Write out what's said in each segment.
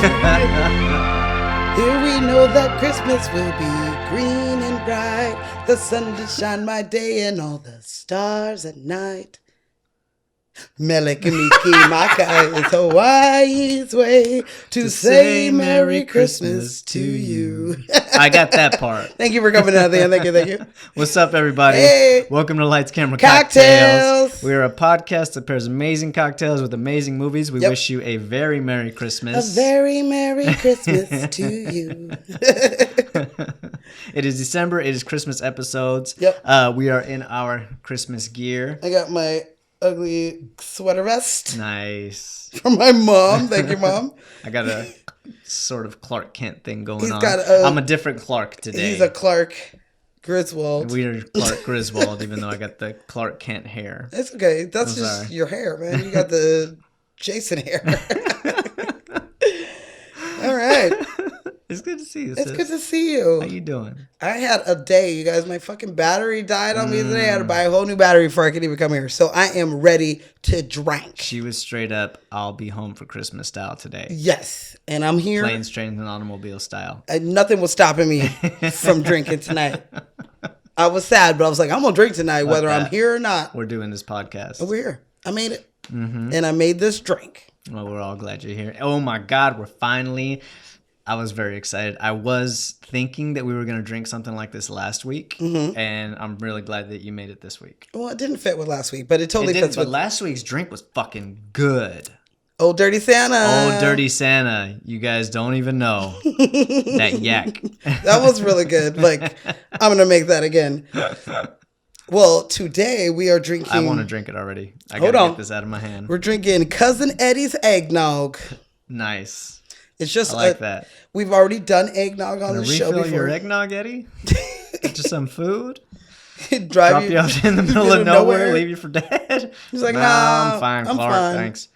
Here we know that Christmas will be green and bright, the sun to shine by day and all the stars at night. Melikamiki Maka is Hawaii's way to say Merry Christmas to you. I got that part. Thank you for coming out there. Thank you. What's up, everybody? Hey. Welcome to Lights, Camera, Cocktails. We are a podcast that pairs amazing cocktails with amazing movies. We wish you a very Merry Christmas. A very Merry Christmas to you. It is December. It is Christmas episodes. Yep. We are in our Christmas gear. I got my ugly sweater vest. Nice. From my mom. Thank you, Mom. I got a sort of Clark Kent thing going on. I'm a different Clark today. He's a Clark Griswold. We are Clark Griswold, even though I got the Clark Kent hair. It's okay. That's just your hair, man. You got the Jason hair. All right. It's good to see you, It's good to see you. How you doing? I had a day, you guys. My fucking battery died on me today. I had to buy a whole new battery before I could even come here. So I am ready to drink. She was straight up, I'll be home for Christmas style today. Yes. And I'm here. Planes, trains, and automobile style. Nothing was stopping me from drinking tonight. I was sad, but I was like, I'm going to drink tonight, whether I'm here or not. We're doing this podcast. We're here. I made it. Mm-hmm. And I made this drink. Well, we're all glad you're here. Oh my God, we're finally... I was very excited. I was thinking that we were going to drink something like this last week, and I'm really glad that you made it this week. Well, it didn't fit with last week, but it totally fits with... But last week's drink was fucking good. Old Dirty Santa. Old Dirty Santa. You guys don't even know. That yak. That was really good. Like, I'm going to make that again. Well, today we are drinking... I want to drink it already. I got to get this out of my hand. We're drinking Cousin Eddie's Eggnog. Nice. It's just I like that. We've already done eggnog on the show before. Refill your eggnog, Eddie? Get you some food? Drop you out in the middle of nowhere, leave you for dead? He's like, nah, I'm fine, Clark, thanks.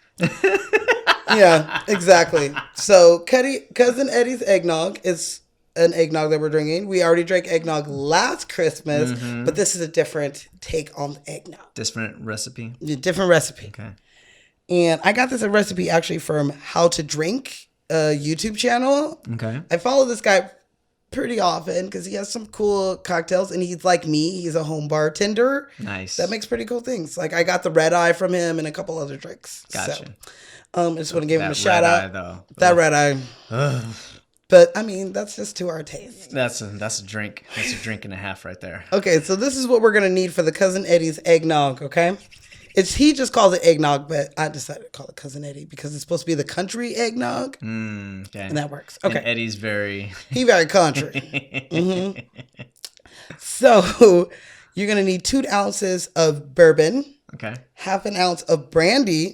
Yeah, exactly. So Cousin Eddie's Eggnog is an eggnog that we're drinking. We already drank eggnog last Christmas, but this is a different take on eggnog. Different recipe? Different recipe. Okay. And I got this recipe actually from How to Drink, a YouTube channel. Okay. I follow this guy pretty often because he has some cool cocktails, and he's like me. He's a home bartender. Nice. That makes pretty cool things. Like I got the red eye from him and a couple other drinks. Gotcha. So, I just want to give him a shout out. Though. That red eye. Ugh. But I mean, that's just to our taste. That's a drink. That's a drink and a half right there. Okay, so this is what we're gonna need for the Cousin Eddie's eggnog. Okay. He just calls it eggnog, but I decided to call it Cousin Eddie because it's supposed to be the country eggnog. Okay. And that works. Okay. And Eddie's very... He very country. So you're going to need 2 ounces of bourbon. Okay. Half an ounce of brandy.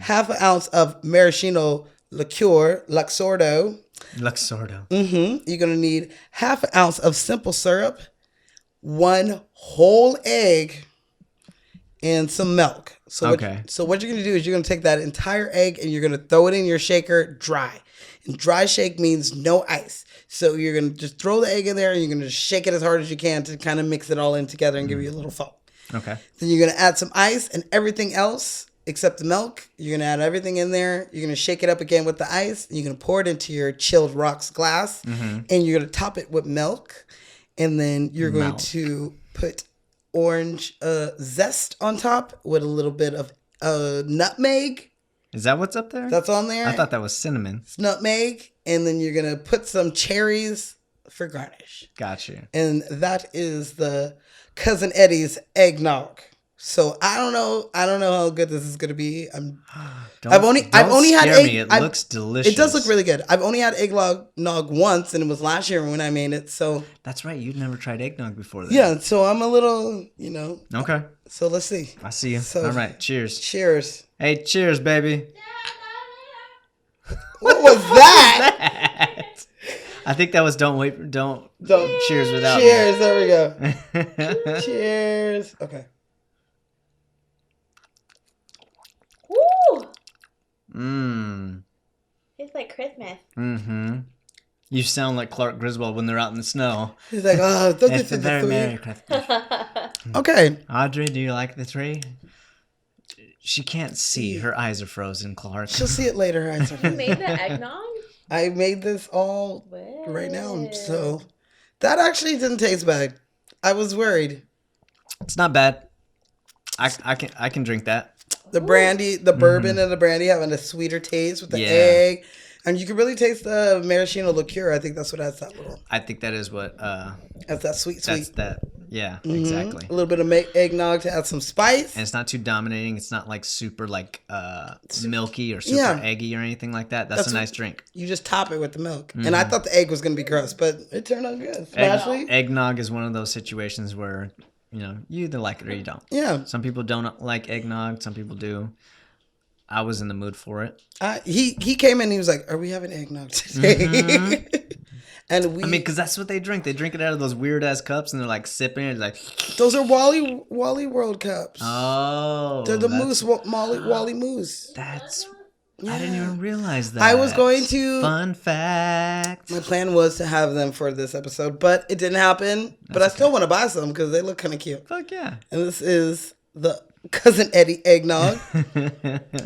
Half an ounce of maraschino liqueur, Luxordo. You're going to need half an ounce of simple syrup, 1 whole egg, and some milk. So what you're going to do is you're going to take that entire egg and you're going to throw it in your shaker dry. And dry shake means no ice. So you're going to just throw the egg in there and you're going to just shake it as hard as you can to kind of mix it all in together and give you a little foam. Okay. Then you're going to add some ice and everything else except the milk. You're going to add everything in there. You're going to shake it up again with the ice. And you're going to pour it into your chilled rocks glass. And you're going to top it with milk. And then you're going to put orange zest on top with a little bit of nutmeg. Is that what's up there? That's on there. I thought that was cinnamon. It's nutmeg. And then you're going to put some cherries for garnish. Gotcha. And that is the Cousin Eddie's eggnog. So I don't know how good this is going to be. I've only had egg. It looks delicious. It does look really good. I've only had eggnog once, and it was last year when I made it. So that's right. You'd never tried eggnog before then. Yeah. So I'm a little, Okay. So let's see. I see you. So, all right. Cheers. Cheers. Hey, cheers, baby. What was that? I think that was don't cheers without cheers. Me. There we go. Cheers. Okay. Woo! Mmm. Tastes like Christmas. Mm-hmm. You sound like Clark Griswold when they're out in the snow. He's like, oh, don't it's a very Merry Christmas. Okay. Audrey, do you like the tree? She can't see. Her eyes are frozen, Clark. She'll see it later. You made the eggnog? I made this all right now, so that actually didn't taste bad. I was worried. It's not bad. I can drink that. The brandy, the bourbon and the brandy having a sweeter taste with the egg. And you can really taste the maraschino liqueur. I think that's what adds that little. I think that is what. That's that sweet. That's that. Yeah, exactly. A little bit of eggnog to add some spice. And it's not too dominating. It's not like super like milky or super eggy or anything like that. That's a nice drink. You just top it with the milk. And I thought the egg was going to be gross, but it turned out good. Eggnog is one of those situations where, you either like it or you don't. Yeah. Some people don't like eggnog. Some people do. I was in the mood for it. He came in and he was like, "Are we having eggnog today?" And because that's what they drink. They drink it out of those weird ass cups, and they're like sipping it. Like those are Wally World cups. Oh, they're the Wally Moose. That's. Yeah. I didn't even realize that. I was going to. Fun fact. My plan was to have them for this episode, but it didn't happen. But I still want to buy some because they look kind of cute. Fuck yeah! And this is the Cousin Eddie eggnog.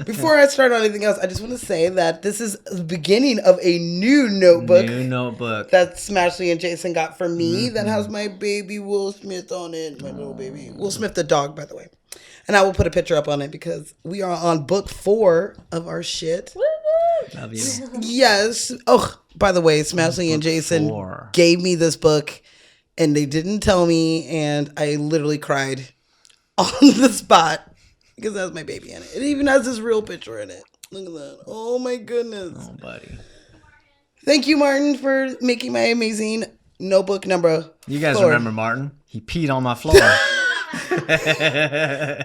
Before I start on anything else, I just want to say that this is the beginning of a new notebook. That Smashley and Jason got for me that has my baby Will Smith on it. My little baby. Will Smith the dog, by the way. And I will put a picture up on it because we are on book 4 of our shit. Love you. Yes. Oh, by the way, Smashley and Jason gave me this book and they didn't tell me, and I literally cried on the spot because it has my baby in it. It even has this real picture in it. Look at that. Oh my goodness. Oh, buddy. Thank you, Martin, for making my amazing notebook number. You guys 4. remember Martin? He peed on my floor.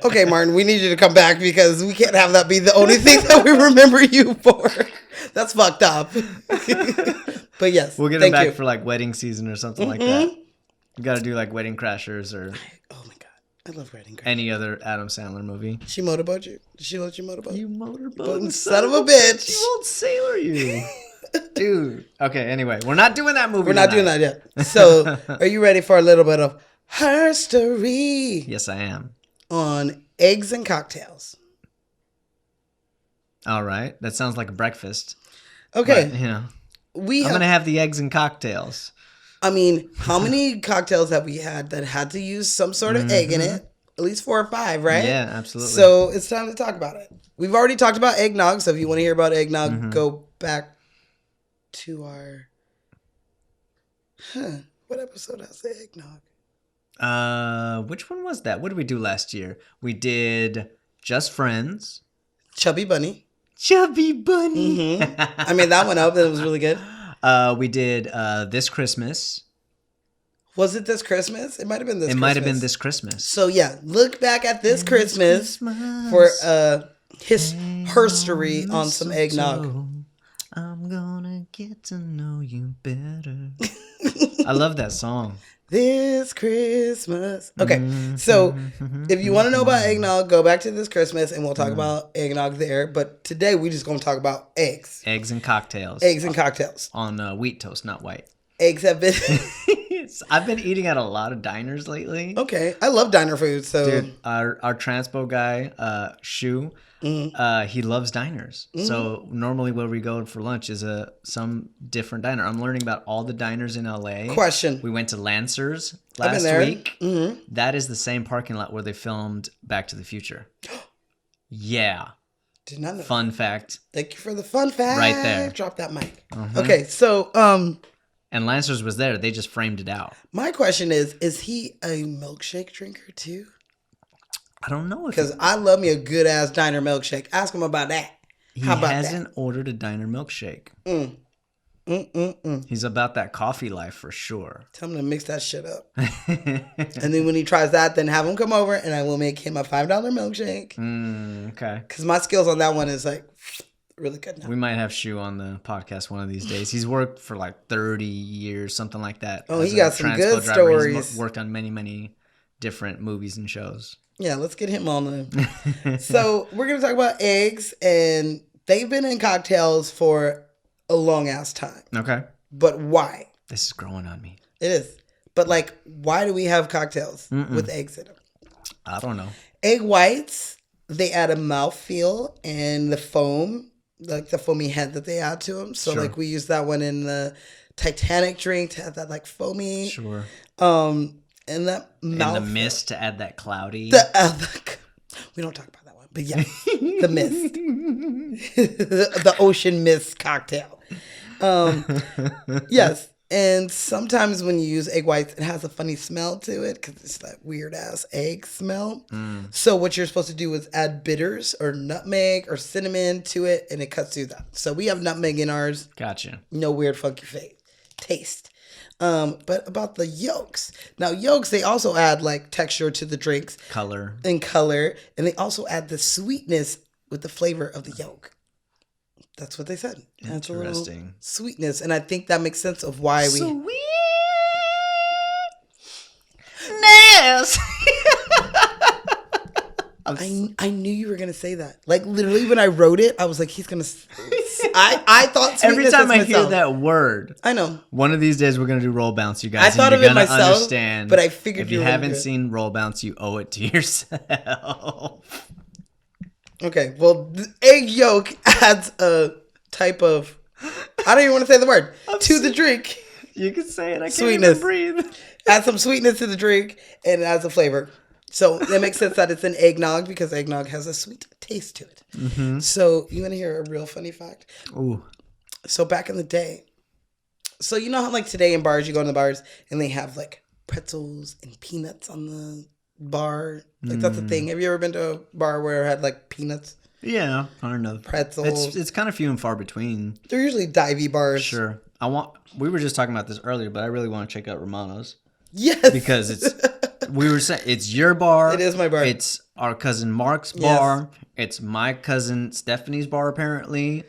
Okay, Martin, we need you to come back because we can't have that be the only thing that we remember you for. That's fucked up. But yes, we'll get him back for like wedding season or something like that. We got to do like Wedding Crashers or. Oh my god. I love Wedding Crashers. Any other Adam Sandler movie. She motorboat you? Did she let you motorboat? You motorboat. Son of a bitch. She won't sailor you. Dude. Okay, anyway. We're not doing that movie We're not doing that yet. So, are you ready for a little bit of herstory? Yes, I am. On eggs and cocktails. All right. That sounds like a breakfast. Okay. But, I'm going to have the eggs and cocktails. I mean, how many cocktails have we had that had to use some sort of egg in it? At least 4 or 5, right? Yeah, absolutely. So it's time to talk about it. We've already talked about eggnog, so if you want to hear about eggnog, go back to our... What episode has the eggnog? Which one was that? What did we do last year? We did Just Friends. Chubby Bunny. Mm-hmm. I made that one up. That was really good. We did This Christmas. Was it this Christmas? It might have been this Christmas. It might have been this Christmas. So yeah, look back at this Christmas for herstory on some eggnog. I'm gonna get to know you better. I love that song. This Christmas. Okay, so if you want to know about eggnog, go back to this Christmas and we'll talk about eggnog there. But today we're just going to talk about eggs. Eggs and cocktails. Eggs and cocktails. On wheat toast, not white. Eggs have been... I've been eating at a lot of diners lately. Okay, I love diner food. So, dude, our transpo guy, Shu, he loves diners. So normally where we go for lunch is some different diner. I'm learning about all the diners in LA. Question: We went to Lancers last week. That is the same parking lot where they filmed Back to the Future. Yeah. Did not know. Fun fact. Thank you for the fun fact. Right there. Drop that mic. Okay, so and Lancers was there. They just framed it out. My question is he a milkshake drinker too? I don't know. Because I love me a good ass diner milkshake. Ask him about that. How about hasn't ordered a diner milkshake. He's about that coffee life for sure. Tell him to mix that shit up. And then when he tries that, then have him come over and I will make him a $5 milkshake. Okay. Because my skills on that one is like... really good now. We might have Shu on the podcast one of these days. He's worked for like 30 years, something like that. Oh, he got some good stories. He's worked on many, many different movies and shows. Yeah, let's get him on there. So we're going to talk about eggs, and they've been in cocktails for a long ass time. Okay. But why? This is growing on me. It is. But like, why do we have cocktails with eggs in them? I don't know. Egg whites, they add a mouthfeel, and the foam like the foamy head that they add to them. So Sure. like we use that one in the Titanic drink to have that like foamy. Sure. And that And mouth. the mist to add that cloudy. We don't talk about that one, but yeah, the mist, the ocean mist cocktail. Yes. And sometimes when you use egg whites, it has a funny smell to it because it's that weird ass egg smell. So what you're supposed to do is add bitters or nutmeg or cinnamon to it, and it cuts through that. So we have nutmeg in ours. Gotcha. No weird funky taste. But about the yolks. Now yolks, they also add like texture to the drinks. Color. And color. And they also add the sweetness with the flavor of the yolk. That's what they said. That's Interesting. Sweetness. And I think that makes sense of why we... Sweetness. I knew you were going to say that. Like literally when I wrote it, I was like, he's going to... I thought sweetness Every time I was hear myself. that word, I know. One of these days we're gonna do roll bounce, you guys. I thought and of you're it gonna myself, understand. but I figured if you you were gonna haven't do it. seen roll bounce, you owe it to yourself. Okay, well, the egg yolk adds a type of... I don't even want to say the word. To the drink. You can say it. I can't Sweetness. even breathe. Add some sweetness to the drink, and it adds a flavor. So it makes sense that it's an eggnog because eggnog has a sweet taste to it. Mm-hmm. So you want to hear a real funny fact? Ooh. So back in the day, so you know how like today in bars, you go to the bars and they have like pretzels and peanuts on the bar? Like that's a thing. Have you ever been to a bar where it had like peanuts? Yeah, I don't know. Pretzels. It's kind of few and far between. They're usually divey bars. Sure. We were just talking about this earlier, but I really want to check out Romano's. Yes. Because we were saying it's your bar. It is my bar. It's our cousin Mark's bar. It's my cousin Stephanie's bar, apparently.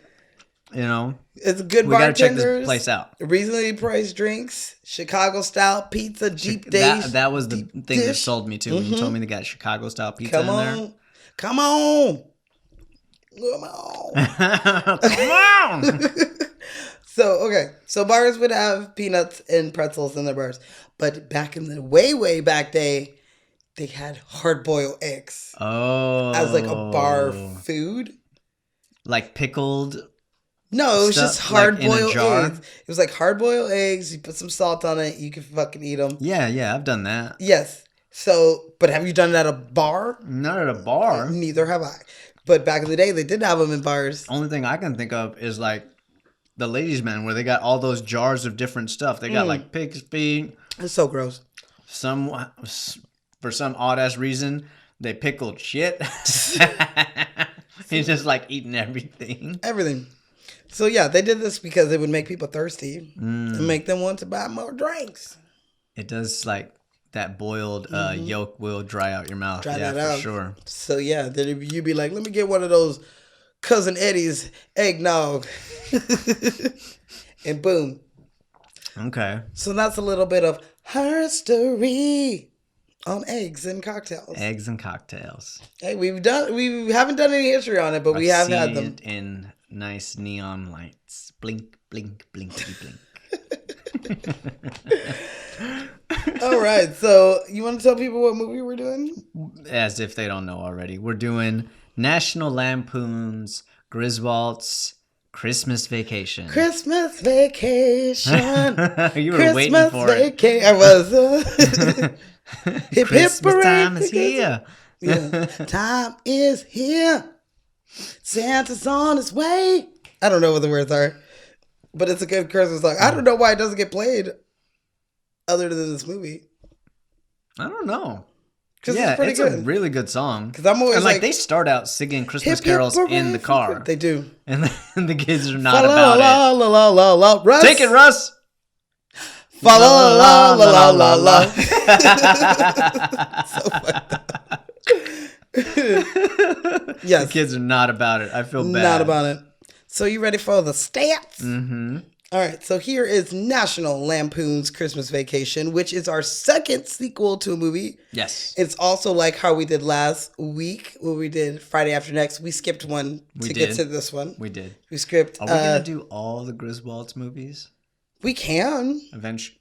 You know, It's a good we got to check bartenders. this place out. Reasonably priced drinks, Chicago style pizza, deep dish. That was the thing that dish. sold me too. When you told me they got Chicago style pizza Come in on. there. Come on. Come on. Come on. So bars would have peanuts and pretzels in their bars. But back in the way back day, they had hard-boiled eggs Oh. as like a bar food. Like pickled. No, it was Stuff, just like, in a hard-boiled jar? eggs. It was like hard-boiled eggs. You put some salt on it. You can fucking eat them. Yeah, I've done that. Yes. So, but have you done it at a bar? Not at a bar. Neither have I. But back in the day, they did have them in bars. Only thing I can think of is like the ladies' man, where they got all those jars of different stuff. They got like pig's feet. It's so gross. For some odd ass reason, they pickled shit. He's just like eating everything. Everything. So yeah, they did this because it would make people thirsty and make them want to buy more drinks. It does, like that boiled yolk will dry out your mouth. Try yeah, that for out. sure. So yeah, then you'd be like, let me get one of those Cousin Eddie's eggnog. And boom. Okay. So that's a little bit of history on eggs and cocktails. Eggs and cocktails. Hey, we haven't done any history on it, but we have had them. It in nice neon lights. Blink, blink, blinky, blink. All right, so you want to tell people what movie we're doing? As if they don't know already. We're doing National Lampoon's Griswold's Christmas Vacation. Christmas Vacation. You were waiting for it. I was. Hip, Christmas hip, time is hooray. here. Yeah. Time is here. Santa's on his way. I don't know what the words are, but it's a good Christmas song. I don't know why it doesn't get played other than this movie. I don't know. 'Cause Yeah, it's pretty a good. really good song. 'Cause I'm always and like like, they start out singing Christmas Hip, hip, carols hooray in the for car, Christmas. They do. and the kids are not Fa la about la it. la la la la. Russ. Take it, Russ. Fa la la la la la la. So fucked up. Yes. The kids are not about it. I feel bad. Not about it. So you ready for the stats? Mm-hmm. All right. So here is National Lampoon's Christmas Vacation, which is our second sequel to a movie. Yes. It's also like how we did last week when we did Friday After Next. We skipped one to get to this one. We did. We skipped. Are we gonna do all the Griswolds movies We can. eventually?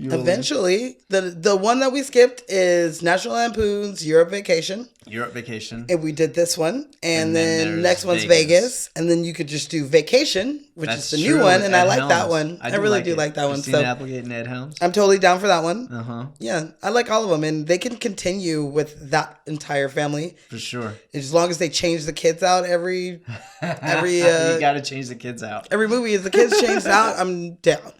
Eventually, the one that we skipped is National Lampoon's Europe Vacation. Europe Vacation. And we did this one. And then next one's Vegas. And then you could just do Vacation, which is the new one. And I like that one. I really do like that one. Christina Applegate and Ed Helms. I'm totally down for that one. Uh-huh. Yeah, I like all of them. And they can continue with that entire family. For sure. As long as they change the kids out every you got to change the kids out. Every movie, if the kids changed out, I'm down.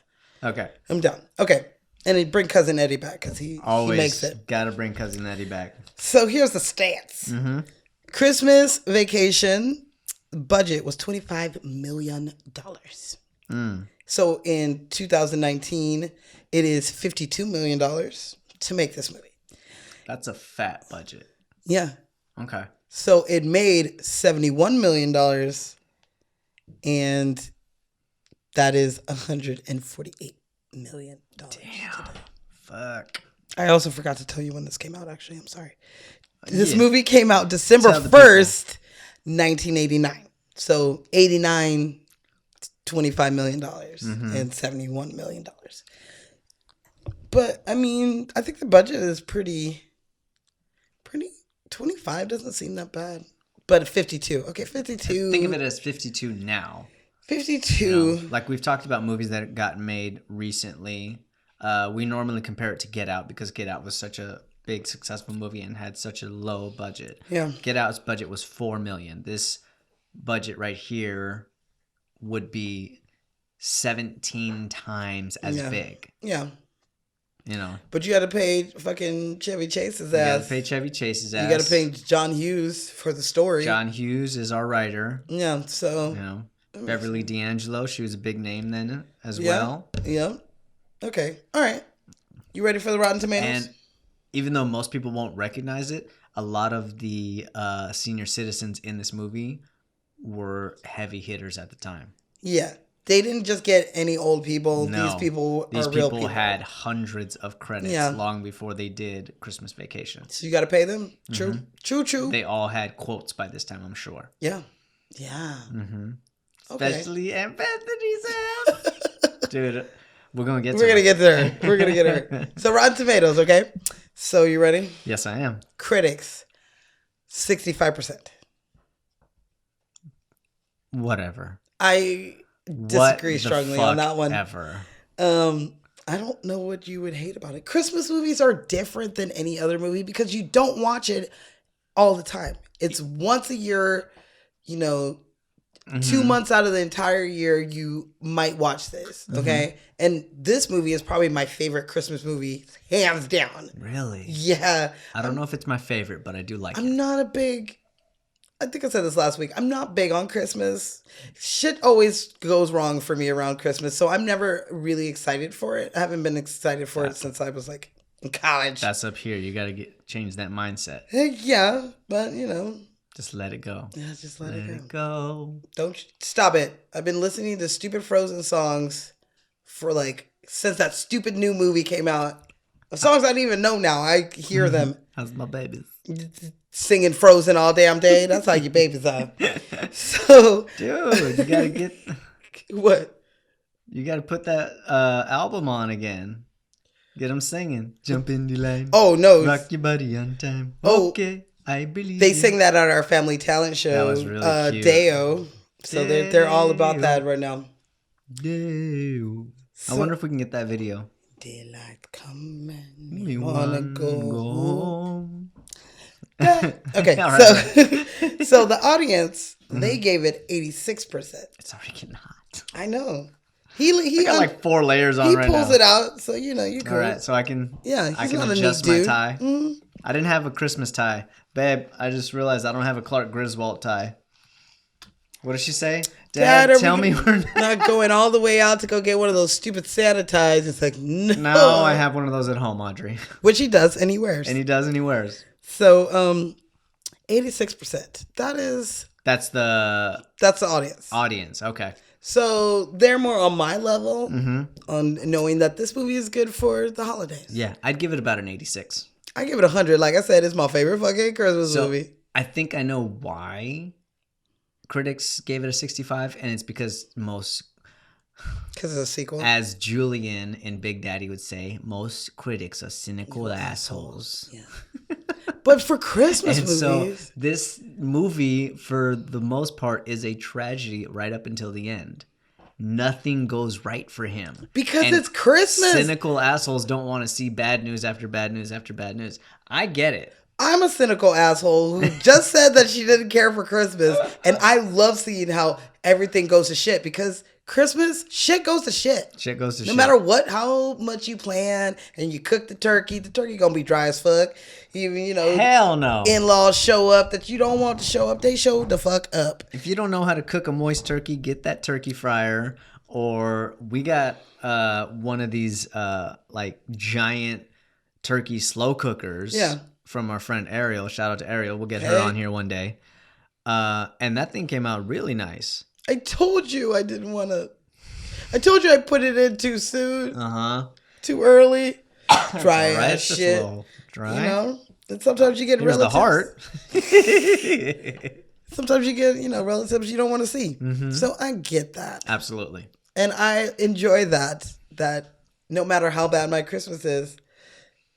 Okay. I'm down. Okay. And they bring Cousin Eddie back because he makes it. Gotta bring Cousin Eddie back. So here's the stats. Mm-hmm. Christmas Vacation budget was $25 million. So in 2019, it is $52 million to make this movie. That's a fat budget. Yeah. Okay. So it made $71 million, and that is $148 million. Damn. Fuck. I also forgot to tell you when this came out, actually. I'm sorry. This movie came out December 1st, 1989. So 89, $25 million, and $71 million. But, I mean, I think the budget is pretty, 25 doesn't seem that bad. But 52. Okay, 52. Think of it as 52 now. 52. You know, like we've talked about movies that got made recently. We normally compare it to Get Out because Get Out was such a big successful movie and had such a low budget. Yeah. Get Out's budget was $4 million. This budget right here would be 17 times as big. Yeah. You know. But you got to pay fucking Chevy Chase's ass. You got to pay Chevy Chase's ass. You got to pay John Hughes for the story. John Hughes is our writer. Yeah, so. You know. Beverly D'Angelo, she was a big name then as well. Yeah. Okay. All right. You ready for the Rotten Tomatoes? And even though most people won't recognize it, a lot of the senior citizens in this movie were heavy hitters at the time. Yeah. They didn't just get any old people. No, these people these are real people. people. Had hundreds of credits long before they did Christmas Vacation. So you got to pay them? True. Mm-hmm. True. They all had quotes by this time, I'm sure. Yeah. Yeah. Mm-hmm. Okay. Especially Aunt Bethany's ass. Dude, we're going to get to We're going to get there. We're going to get her. So Rotten Tomatoes, okay? So you ready? Yes, I am. Critics, 65%. Whatever. I disagree strongly on that one. Ever. I don't know what you would hate about it. Christmas movies are different than any other movie because you don't watch it all the time. It's once a year, you know, 2 months out of the entire year, you might watch this, okay? And this movie is probably my favorite Christmas movie, hands down. Really? Yeah. I don't know if it's my favorite, but I do like it. I'm not a big... I think I said this last week. I'm not big on Christmas. Shit always goes wrong for me around Christmas, so I'm never really excited for it. I haven't been excited for it since I was like in college. That's up here. You got to change that mindset. Yeah, but you know... Just let it go. Yeah, just let it go. Don't stop it. I've been listening to stupid Frozen songs for like since that stupid new movie came out. Songs I don't even know now. I hear them. How's my babies? Singing Frozen all damn day. That's how your babies are. So, dude, you gotta get what? You gotta put that album on again. Get them singing. Jump in the line. Oh no! Rock your body on time. Oh, okay. I believe they sing that at our family talent show. That was really cute. Deo. So they're all about that right now. Deo. I wonder if we can get that video. Daylight coming. We wanna go home. Okay, right. So the audience they gave it 86%. It's already getting hot. I know. He got like 4 layers on right now. He pulls it out, so you know you cool. All right, so I can not adjust a neat my dude. tie. I didn't have a Christmas tie, babe. I just realized I don't have a Clark Griswold tie. What does she say? Dad, tell me we're not going all the way out to go get one of those stupid Santa ties. It's like no. No, I have one of those at home, Audrey. Which he does, and he wears. And he does, and he wears. So, 86%. That's the audience. Audience, okay. So they're more on my level on knowing that this movie is good for the holidays. Yeah, I'd give it about an 86. I give it 100. Like I said, it's my favorite fucking Christmas movie. I think I know why critics gave it a 65, and it's because most Because it's a sequel. As Julian and Big Daddy would say, most critics are cynical assholes. Yeah. But for Christmas And movies. so this movie, for the most part, is a tragedy right up until the end. Nothing goes right for him. Because And it's Christmas. Cynical assholes don't want to see bad news after bad news after bad news. I get it. I'm a cynical asshole who just said that she didn't care for Christmas. And I love seeing how everything goes to shit because Christmas, shit goes to shit. Shit goes to No shit. matter what, how much you plan and you cook the turkey gonna be dry as fuck. Even, you know, Hell no. in-laws show up that you don't want to show up. They show the fuck up. If you don't know how to cook a moist turkey, get that turkey fryer. Or we got one of these like giant turkey slow cookers from our friend Ariel. Shout out to Ariel. We'll get her on here one day. And that thing came out really nice. I told you I didn't want to. I told you I put it in too soon. Too early. Dry ass shit. Dry. You know? And sometimes you get Here's relatives. the heart. Sometimes you get, you know, relatives you don't want to see. So I get that. Absolutely. And I enjoy that no matter how bad my Christmas is,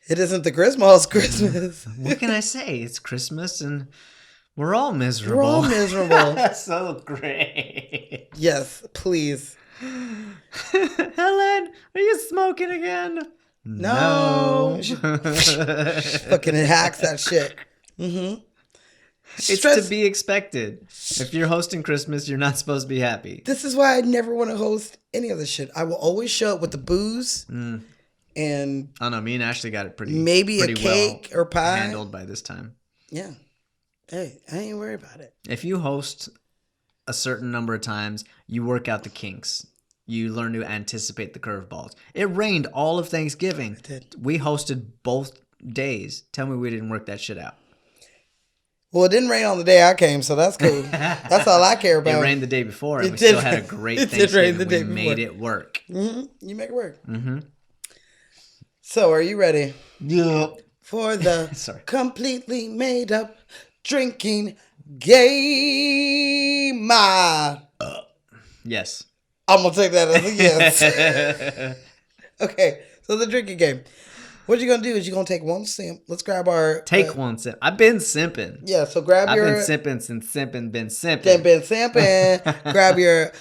it isn't the Griswold's Christmas. What can I say? It's Christmas and we're all miserable. We're all miserable. That's so great. Yes, please. Helen, are you smoking again? No. Fucking hacks that shit. It's to be expected. If you're hosting Christmas, you're not supposed to be happy. This is why I never want to host any of this shit. I will always show up with the booze and I don't know. Me and Ashley got it pretty a cake well or pie handled by this time. Yeah. Hey, I ain't worried about it. If you host a certain number of times, you work out the kinks. You learn to anticipate the curveballs. It rained all of Thanksgiving. It did. We hosted both days. Tell me we didn't work that shit out. Well, it didn't rain on the day I came, so that's cool. That's all I care about. It rained the day before, and It we did still had a rain. great It did Thanksgiving. rain the day We before. made it work. You make it work. So, are you ready? Yeah. For the Sorry. completely made up drinking game? Yes. I'm going to take that as a yes. Okay, so the drinking game. What you're going to do is you're going to take one sip. Let's grab our... One sip. I've been simping. Yeah, so grab I've your... been sipping since simping been simping. Been simping. Grab your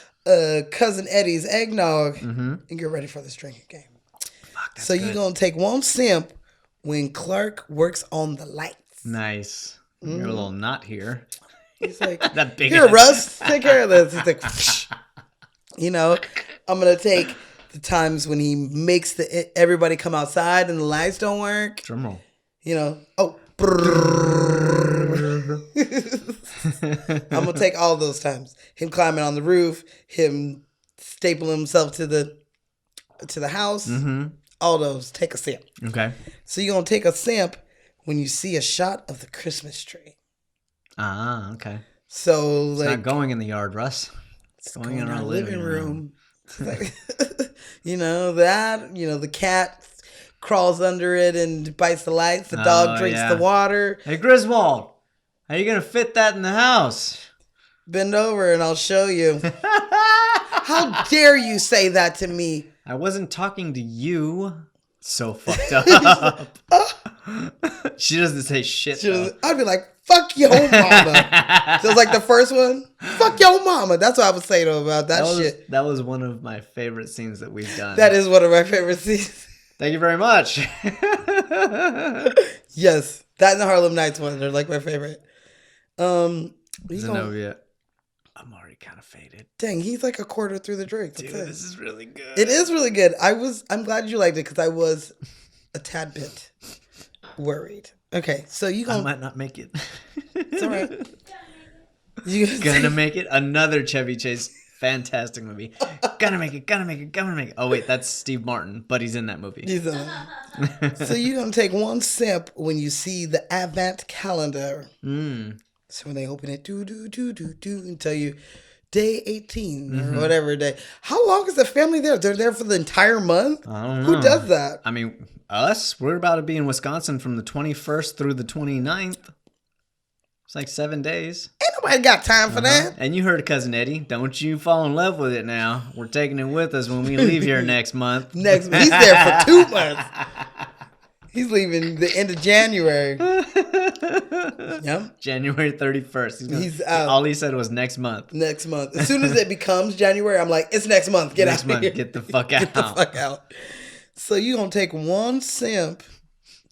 Cousin Eddie's eggnog and get ready for this drinking game. Fuck, that's So good. you're going to take one sip when Clark works on the lights. Nice. You're a little knot here. He's like, That big here, ass- Russ, take care of this. He's like, you know, I'm going to take the times when he makes everybody come outside and the lights don't work. Drum roll. You know, I'm going to take all those times. Him climbing on the roof, him stapling himself to the house. All those. Take a sip. Okay. So you're going to take a sip when you see a shot of the Christmas tree. Ah, okay. So, It's like, not going in the yard, Russ. It's going in our living room. Like, you know, the cat crawls under it and bites the lights. The dog drinks the water. Hey, Griswold, how are you going to fit that in the house? Bend over and I'll show you. How dare you say that to me? I wasn't talking to you. So fucked up. She doesn't say shit, though. I'd be like, fuck your mama. So it's like the first one, fuck your mama. That's what I would say to him about that shit. That was one of my favorite scenes that we've done. That is one of my favorite scenes. Thank you very much. Yes. That and the Harlem Nights one are like my favorite. Zenobia, I'm already kind of faded. Dang, he's like a quarter through the drink. Dude, That's it. this is really good. It is really good. I'm glad you liked it because I was a tad bit worried. Okay, so you I gonna... might not make it. It's all right. You Gonna make it. Another Chevy Chase. Fantastic movie. Gonna make it. Oh, wait, that's Steve Martin, but he's in that movie. So you're going to take one sip when you see the Advent calendar. So when they open it, and tell you day 18 or whatever day. How long is the family there? They're there for the entire month? I don't know. Who does that? I mean, us? We're about to be in Wisconsin from the 21st through the 29th. It's like 7 days. Ain't Nobody got time for that. And you heard Cousin Eddie. Don't you fall in love with it now. We're taking it with us when we leave here next month. He's there for 2 months. He's leaving the end of January. Yep. January 31st. He's out. All he said was next month. Next month. As soon as it becomes January, I'm like, it's next month. Get out of here. Get the fuck out. Get the fuck out. So you going to take one simp.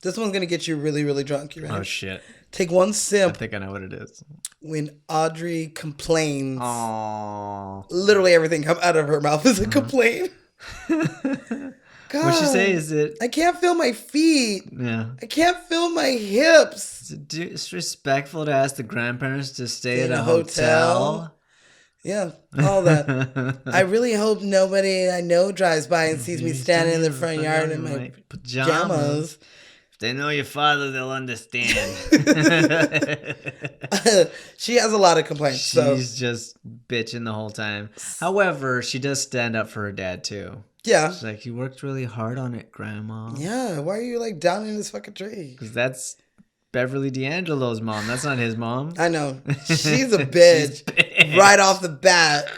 This one's going to get you really, really drunk. You ready? Oh, shit. Take one simp. I think I know what it is. When Audrey complains. Aww. Literally everything come out of her mouth is a complaint. God, what she say is it? I can't feel my feet. Yeah. I can't feel my hips. It's respectful to ask the grandparents to stay at a hotel. Yeah, all that. I really hope nobody I know drives by and sees me standing in the front yard in my pajamas. If they know your father, they'll understand. She has a lot of complaints. She's just bitching the whole time. However, she does stand up for her dad, too. Yeah. She's like, you worked really hard on it, Grandma. Yeah, why are you like down in this fucking tree? Because that's Beverly D'Angelo's mom. That's not his mom. I know. She's a bitch. Right off the bat.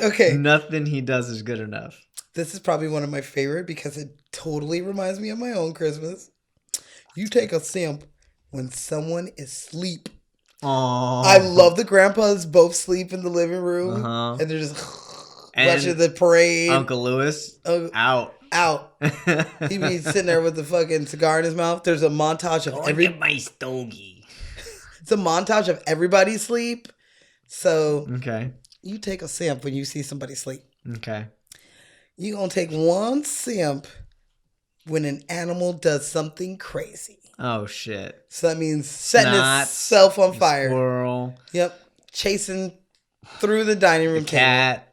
Okay. Nothing he does is good enough. This is probably one of my favorite because it totally reminds me of my own Christmas. You take a simp when someone is asleep. Aww. I love the grandpas both sleep in the living room. And they're just... watching the parade. Uncle Lewis, out. He be sitting there with the fucking cigar in his mouth. There's a montage of get my stogie. It's a montage of everybody sleep. So okay, you take a simp when you see somebody sleep. Okay, you gonna take one simp when an animal does something crazy. Oh shit! So that means setting itself on fire. Squirrel. Yep, chasing through the dining room. Cat.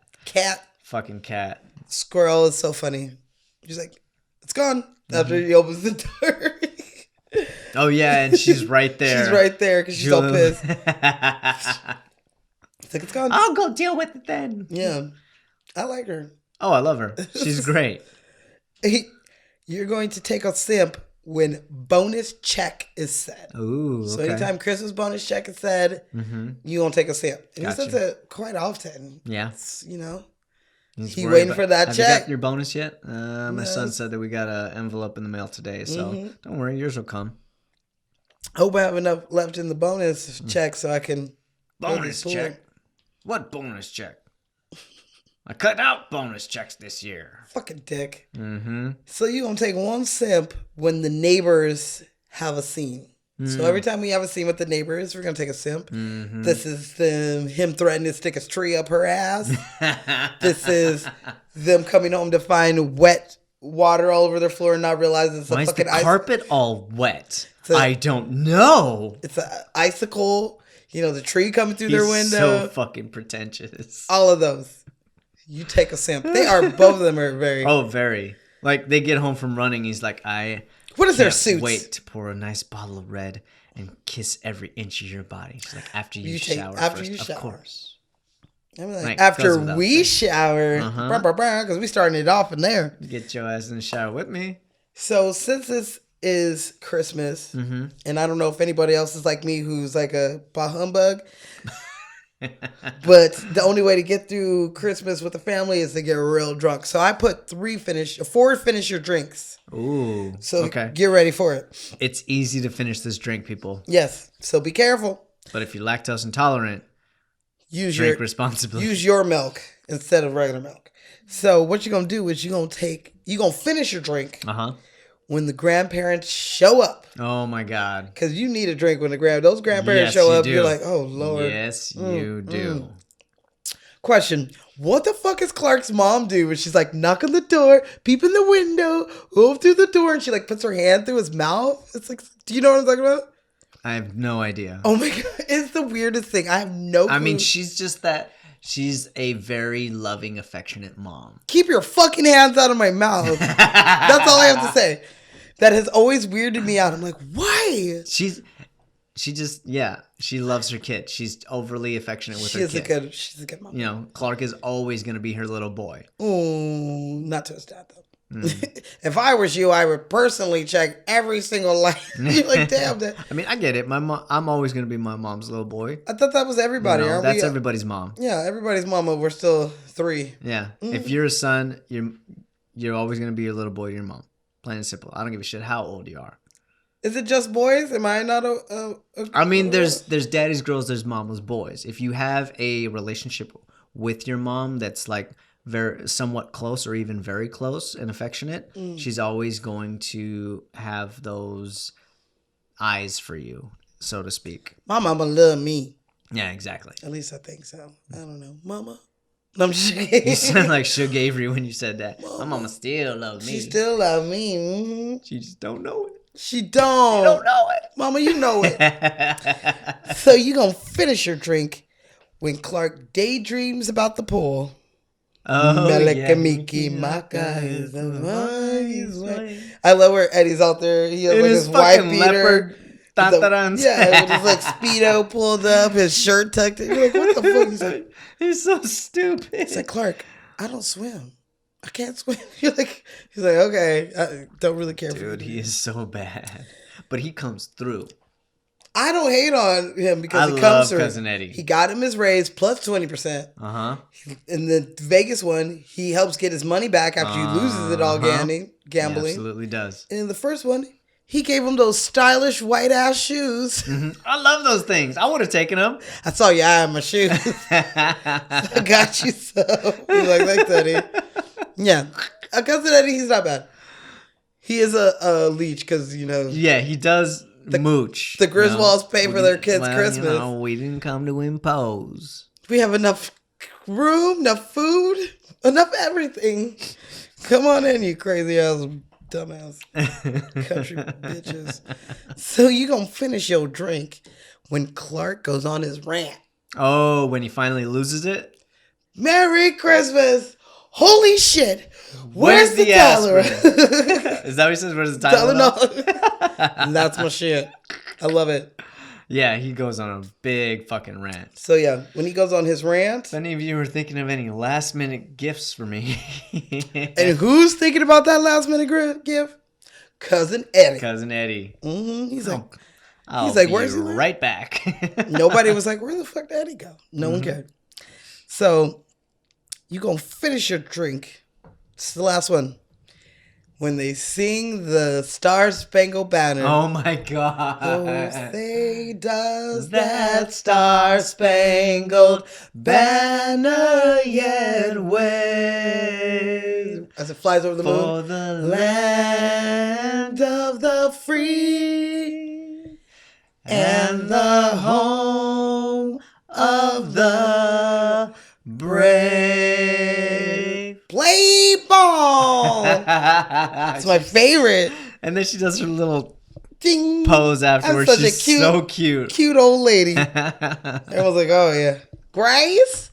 Fucking cat. cat. Squirrel is so funny. She's like, it's gone. After he opens the door. Oh, yeah, and she's right there. She's right there because she's all pissed. It's like, it's gone. I'll go deal with it then. Yeah. I like her. Oh, I love her. She's great. You're going to take a simp when bonus check is said. Ooh, So anytime Christmas bonus check is said, you going to take a simp. And he says it quite often. Yeah. It's, you know. He's waiting for that check. check. Have you got your bonus yet? My son said that we got an envelope in the mail today, so don't worry, yours will come. Hope I have enough left in the bonus check so I can... Bonus check? What bonus check? I cut out bonus checks this year. Fucking dick. So you gonna take one simp when the neighbors have a scene. So every time we have a scene with the neighbors, we're gonna take a simp. This is him threatening to stick a tree up her ass. This is them coming home to find wet water all over their floor and not realize it's Why a fucking is the carpet all wet? I don't know. It's an icicle. You know, the tree coming through their window. So fucking pretentious. All of those. You take a simp. They are, both of them are very. Oh, very. Like, they get home from running. He's like, what is their suits? Wait to pour a nice bottle of red and kiss every inch of your body. She's like, after you shower first. Of course. I'm like, after we shower, because we starting it off in there. Get your ass in the shower with me. So since this is Christmas, and I don't know if anybody else is like me who's like a bah humbug, but the only way to get through Christmas with the family is to get real drunk. So I put 4 finish your drinks. Ooh. So get ready for it. It's easy to finish this drink, people. Yes. So be careful. But if you're lactose intolerant, drink responsibly. Use your milk instead of regular milk. So what you're going to do is you're going to finish your drink when the grandparents show up. Oh my God. Because you need a drink when those grandparents show up. You're like, oh Lord. Yes, you do. Question. What the fuck is Clark's mom do when she's like, knock on the door, peep in the window, go through the door, and she like puts her hand through his mouth? It's like, do you know what I'm talking about? I have no idea. Oh my God. It's the weirdest thing. I have no clue. I mean, she's just that. She's a very loving, affectionate mom. Keep your fucking hands out of my mouth. That's all I have to say. That has always weirded me out. I'm like, why? She loves her kid. She's overly affectionate with her kid. She's a good mom. You know, Clark is always going to be her little boy. Oh, not to his dad, though. If I was you, I would personally check every single light. You're like, damn that. I mean, I get it. I'm always gonna be my mom's little boy. I thought that was everybody. That's everybody's mom. Yeah, everybody's mama. We're still 3. Yeah. If you're a son, you're always gonna be your little boy to your mom. Plain and simple. I don't give a shit how old you are. Is it just boys? Am I not I mean, there's daddy's girls, there's mama's boys. If you have a relationship with your mom that's like very somewhat close or even very close and affectionate, she's always going to have those eyes for you, so to speak. My mama love me. Yeah, exactly. At least I think so. I don't know. Mama. No, I'm just kidding. You sound like Suge Avery when you said that. My mama still loves me. She still love me. Mm-hmm. She just don't know it. She don't know it. Mama, you know it. So you gonna finish your drink when Clark daydreams about the pool. Oh, I love where Eddie's out there. He has like his wife beater. With his like Speedo pulled up, his shirt tucked in. You're like, what the fuck? He's like, he's so stupid. He's like, Clark, I don't swim. I can't swim. He's like, okay, I don't really care. Dude, he is so bad, but he comes through. I don't hate on him because he comes through. Cousin Eddie. He got him his raise plus 20%. In the Vegas one, he helps get his money back after he loses it all gambling. He absolutely does. And in the first one, he gave him those stylish white ass shoes. I love those things. I would have taken them. I saw your eye on my shoes. I got you so. He's like, thanks, Eddie. Yeah. Cousin Eddie, he's not bad. He is a leech because, Yeah, he does mooch. The Griswolds pay for their kids' Christmas. We didn't come to impose. We have enough room, enough food, enough everything. Come on in, you crazy ass, dumbass country bitches. So you gonna finish your drink when Clark goes on his rant. Oh, when he finally loses it? Merry Christmas! Holy shit! Where's the dollar? Is that what he says? Where's the dollar? No. That's my shit. I love it. Yeah, he goes on a big fucking rant. So yeah, when he goes on his rant. If any of you are thinking of any last minute gifts for me. And who's thinking about that last minute gift? Cousin Eddie. Cousin Eddie. He's like, where's he? Right back. Nobody was like, where the fuck did Eddie go? No one cared. So you gonna finish your drink. It's the last one. When they sing the Star Spangled Banner. Oh my God. Oh, say does that Star Spangled Banner yet wave as it flies over the moon. For the land of the free and the home of the brave. Play ball. It's my favorite. And then she does her little ding pose afterwards. She's so cute. Cute old lady. Everyone's like, oh yeah. Grace?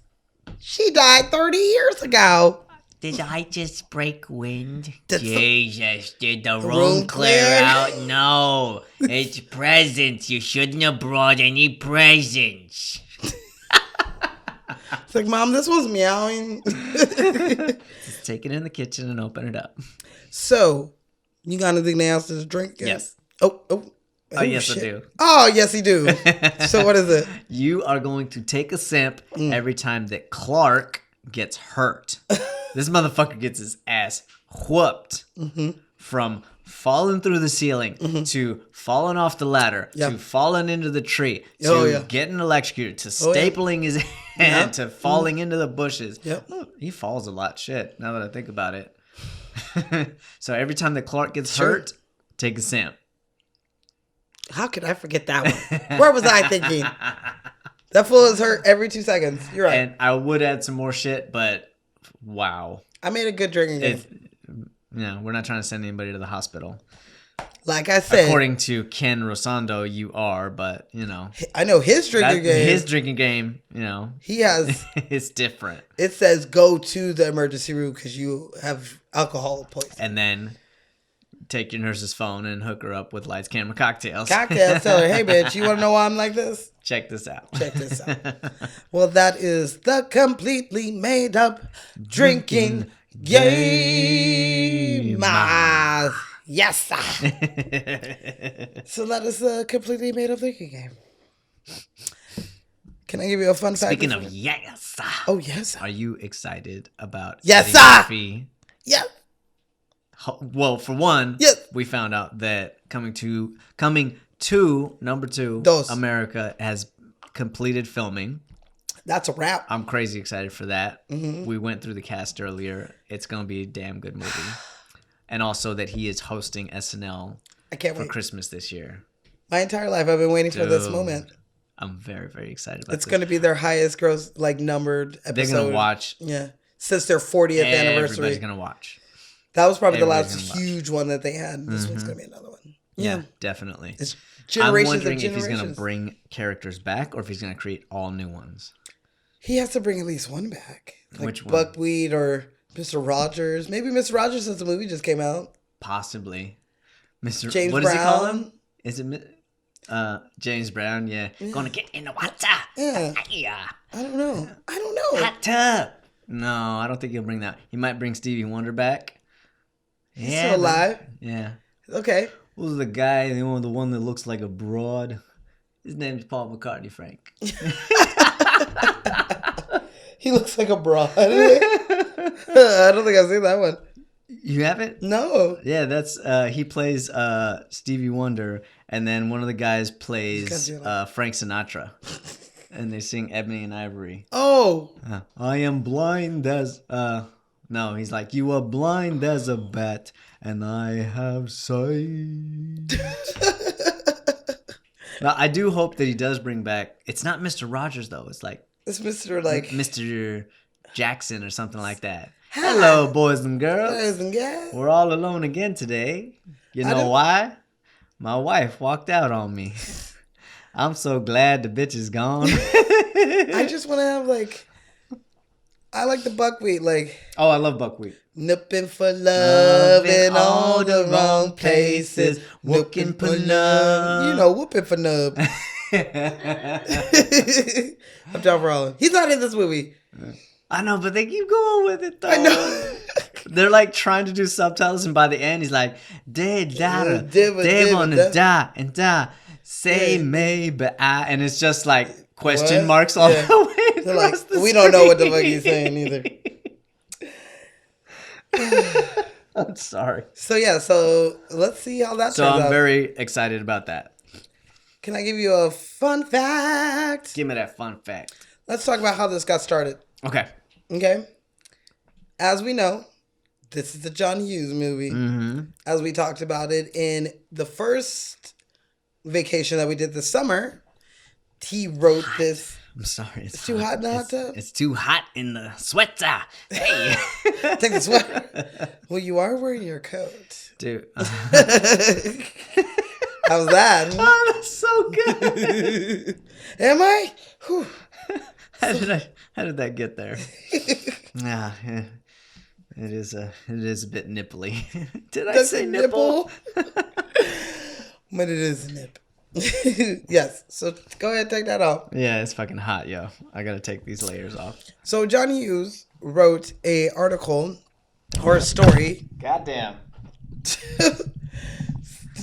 She died 30 years ago. Did I just break wind? Jesus, did the room clear out? No, it's presents. You shouldn't have brought any presents. It's like, Mom, this one's meowing. Just take it in the kitchen and open it up. So, you got anything else to drink? Yes. Oh, yes, shit. I do. Oh, yes, he do. So, what is it? You are going to take a sip every time that Clark gets hurt. This motherfucker gets his ass whooped from falling through the ceiling to falling off the ladder to falling into the tree to getting electrocuted to stapling his hand to falling into the bushes. He falls a lot. Shit, now that I think about it. So every time that Clark gets hurt, take a sip. How could I forget that one? Where was I thinking? That fool is hurt every 2 seconds. You're right. And I would add some more shit, but wow. I made a good drinking game. We're not trying to send anybody to the hospital. Like I said. According to Ken Rosando, you are, but, I know his drinking game. His drinking game, He has. It's different. It says go to the emergency room because you have alcohol poisoning. And then take your nurse's phone and hook her up with lights, camera, cocktails. Tell her, hey, bitch, you want to know why I'm like this? Check this out. Well, that is the completely made up drinking Game. Yes. So that is a completely made up thinking game. Can I give you a fun fact? Speaking of yes. Oh, yes. Are you excited about Yes, Eddie Murphy? Yeah. Well, for one, yes. we found out that coming to number 2, America has completed filming. That's a wrap. I'm crazy excited for that. Mm-hmm. We went through the cast earlier. It's going to be a damn good movie. And also that he is hosting SNL for Christmas this year. My entire life I've been waiting for this moment. I'm very, very excited about It's going to be their highest gross, numbered episode. They're going to watch. Yeah. Since their 40th anniversary. Everybody's going to watch. That was probably the last huge one that they had. This one's going to be another one. Yeah, definitely. It's generations. I'm wondering if he's going to bring characters back or if he's going to create all new ones. He has to bring at least one back. Which one? Buckwheat or Mr. Rogers. Maybe Mr. Rogers since the movie just came out. Possibly. Mr. James what Brown. Does he call him? Is it James Brown? Yeah. Gonna get in the water. Yeah. I don't know. Hot tub. No, I don't think he'll bring that. He might bring Stevie Wonder back. He's still alive. Yeah. Okay. Who's the guy? The one that looks like a broad. His name's Paul McCartney, Frank. He looks like a broad. I don't think I've seen that one. You haven't? No. Yeah, that's he plays Stevie Wonder, and then one of the guys plays Frank Sinatra, and they sing Ebony and Ivory. Oh. I am blind as no, he's like, you are blind as a bat, and I have sight. Now, I do hope that he does bring back. It's not Mr. Rogers though. It's Mr. Jackson or something like that. Hello, boys and girls. We're all alone again today. You know why? My wife walked out on me. I'm so glad the bitch is gone. I just want to have I like the buckwheat. Oh, I love buckwheat. Nipping for love in all the wrong places. Whooping for nub. You know, whooping for nub. I'm John Rollin. He's not in this movie. I know, but they keep going with it though. I know. They're trying to do subtitles, and by the end, he's like, "They wanna die and die. Say maybe I," and it's just question marks all the way. They're we don't know what the fuck he's saying either. I'm sorry. So let's see how that turns out. So I'm very excited about that. Can I give you a fun fact? Give me that fun fact. Let's talk about how this got started. Okay. As we know, this is the John Hughes movie. Mm-hmm. As we talked about it in the first vacation that we did this summer, he wrote this. I'm sorry. It's too hot in the hot tub? It's too hot in the sweater. Hey. Take the sweater. Well, you are wearing your coat. Dude. How's that? Oh, that's so good. Am I? Whew. How did that get there? Yeah, it is a bit nipply. Did I say nipple? But it is a nip. Yes. So go ahead, take that off. Yeah, it's fucking hot, yo. I gotta take these layers off. So John Hughes wrote a article or a story. Goddamn.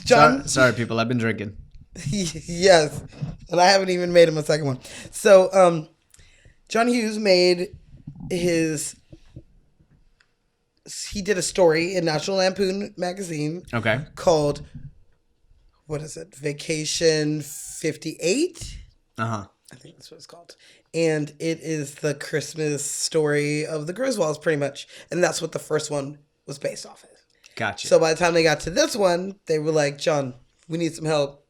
John. Sorry, people. I've been drinking. Yes, and I haven't even made him a second one. So, John Hughes made he did a story in National Lampoon magazine. Okay. Called, what is it? Vacation 58? Uh-huh. I think that's what it's called. And it is the Christmas story of the Griswolds, pretty much. And that's what the first one was based off of. Gotcha. So by the time they got to this one, they were like, John, we need some help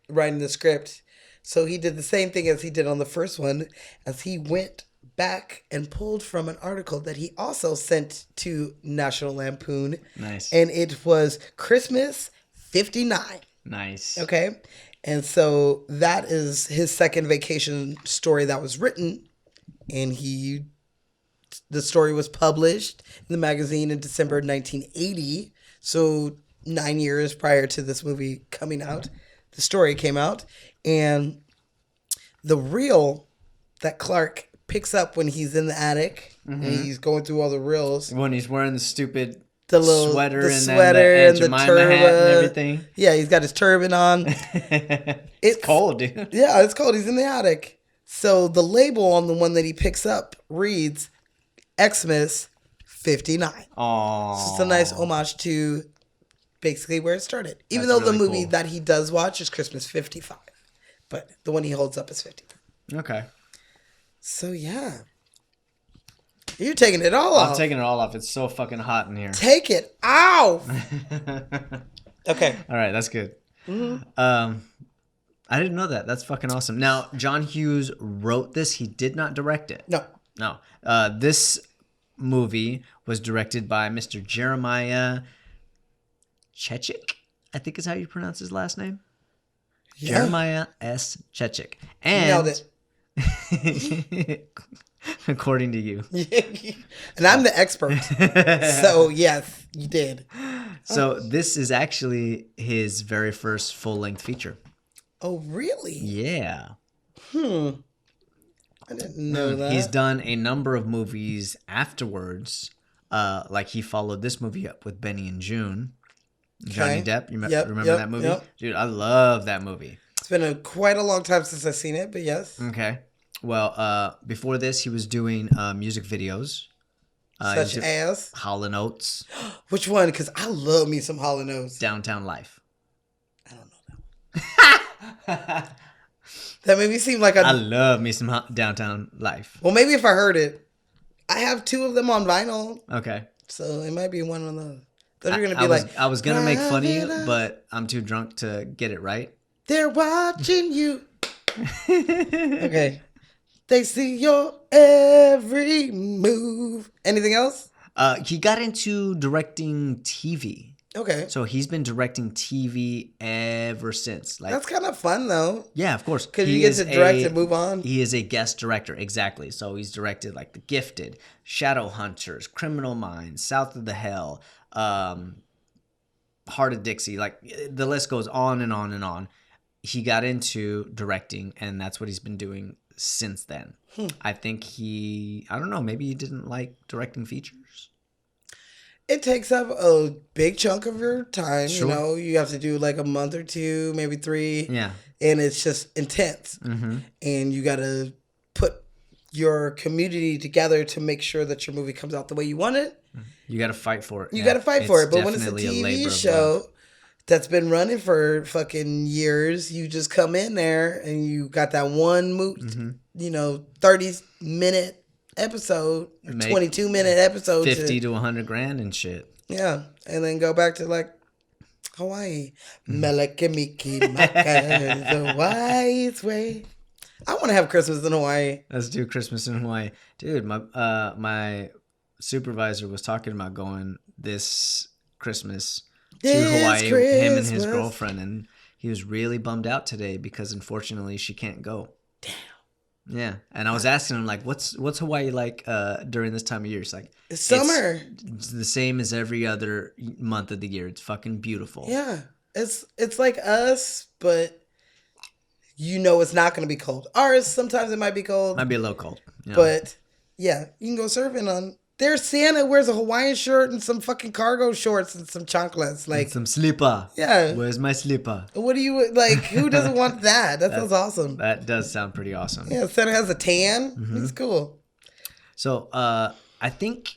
writing the script. So he did the same thing as he did on the first one, as he went back and pulled from an article that he also sent to National Lampoon. Nice. And it was Christmas 59. Nice. Okay. And so that is his second vacation story that was written. And the story was published in the magazine in December 1980. So 9 years prior to this movie coming out, the story came out. And the reel that Clark picks up when he's in the attic and he's going through all the reels. When he's wearing the little sweater and the turban hat and everything. Yeah, he's got his turban on. It's cold, dude. Yeah, it's cold. He's in the attic. So the label on the one that he picks up reads Xmas 59. Aww. So it's a nice homage to basically where it started. Even though the movie that he does watch is Christmas 55. But the one he holds up is 50. Okay. So yeah. You're taking it all off. I'm taking it all off. It's so fucking hot in here. Take it off. Okay. All right, that's good. Mm-hmm. I didn't know that. That's fucking awesome. Now, John Hughes wrote this. He did not direct it. No. This movie was directed by Mr. Jeremiah Chechik, I think is how you pronounce his last name. Yeah. Jeremiah S. Chechik. And nailed it. According to you. And I'm the expert. So, yes, you did. So, this is actually his very first full-length feature. Oh, really? Yeah. I didn't know that. He's done a number of movies afterwards. Like he followed this movie up with Benny and June. Johnny Depp. You remember that movie? Yep. Dude, I love that movie. It's been quite a long time since I've seen it, but yes. Okay. Well, before this, he was doing music videos. Such as? Hall & Oates. Which one? Because I love me some Hall & Oates. Downtown Life. I don't know that. That made me seem like I love me some Downtown Life. Well, maybe if I heard it. I have 2 of them on vinyl. Okay. So it might be one of those. Those are going to be I was going to make fun of you, but I'm too drunk to get it right. They're watching you. Okay. They see your every move. Anything else? He got into directing TV. Okay. So he's been directing TV ever since. That's kind of fun, though. Yeah, of course. Because you get to direct and move on. He is a guest director, exactly. So he's directed like The Gifted, Shadowhunters, Criminal Minds, South of the Hell, Heart of Dixie. Like the list goes on and on and on. He got into directing, and that's what he's been doing since then. I think I don't know, maybe he didn't like directing features. It takes up a big chunk of your time. Sure. You know, you have to do like a month or 2, maybe 3. Yeah. And it's just intense. Mm-hmm. And you got to put your community together to make sure that your movie comes out the way you want it. You got to fight for it. You got to fight for it. But when it's a TV show that's been running for fucking years, you just come in there and you got that one 30-minute episode, 22-minute episode, 50 to 100 grand and shit. Yeah, and then go back to like Hawaii, Melekimiki Maka, the Hawaii's way. I want to have Christmas in Hawaii. Let's do Christmas in Hawaii, dude. My supervisor was talking about going this Christmas to Hawaii with him and his girlfriend, and he was really bummed out today because unfortunately she can't go. Damn. Yeah, and I was asking him like, "What's Hawaii like during this time of year?" It's like it's summer. It's the same as every other month of the year. It's fucking beautiful. Yeah, it's like us, but it's not going to be cold. Ours sometimes it might be cold. Might be a little cold, but yeah, you can go surfing on. There's Santa wears a Hawaiian shirt and some fucking cargo shorts and some chanclas. Like, and some slipper. Yeah. Where's my slipper? What do you, like, who doesn't want that? That sounds awesome. That does sound pretty awesome. Yeah, Santa has a tan. Mm-hmm. It's cool. So, I think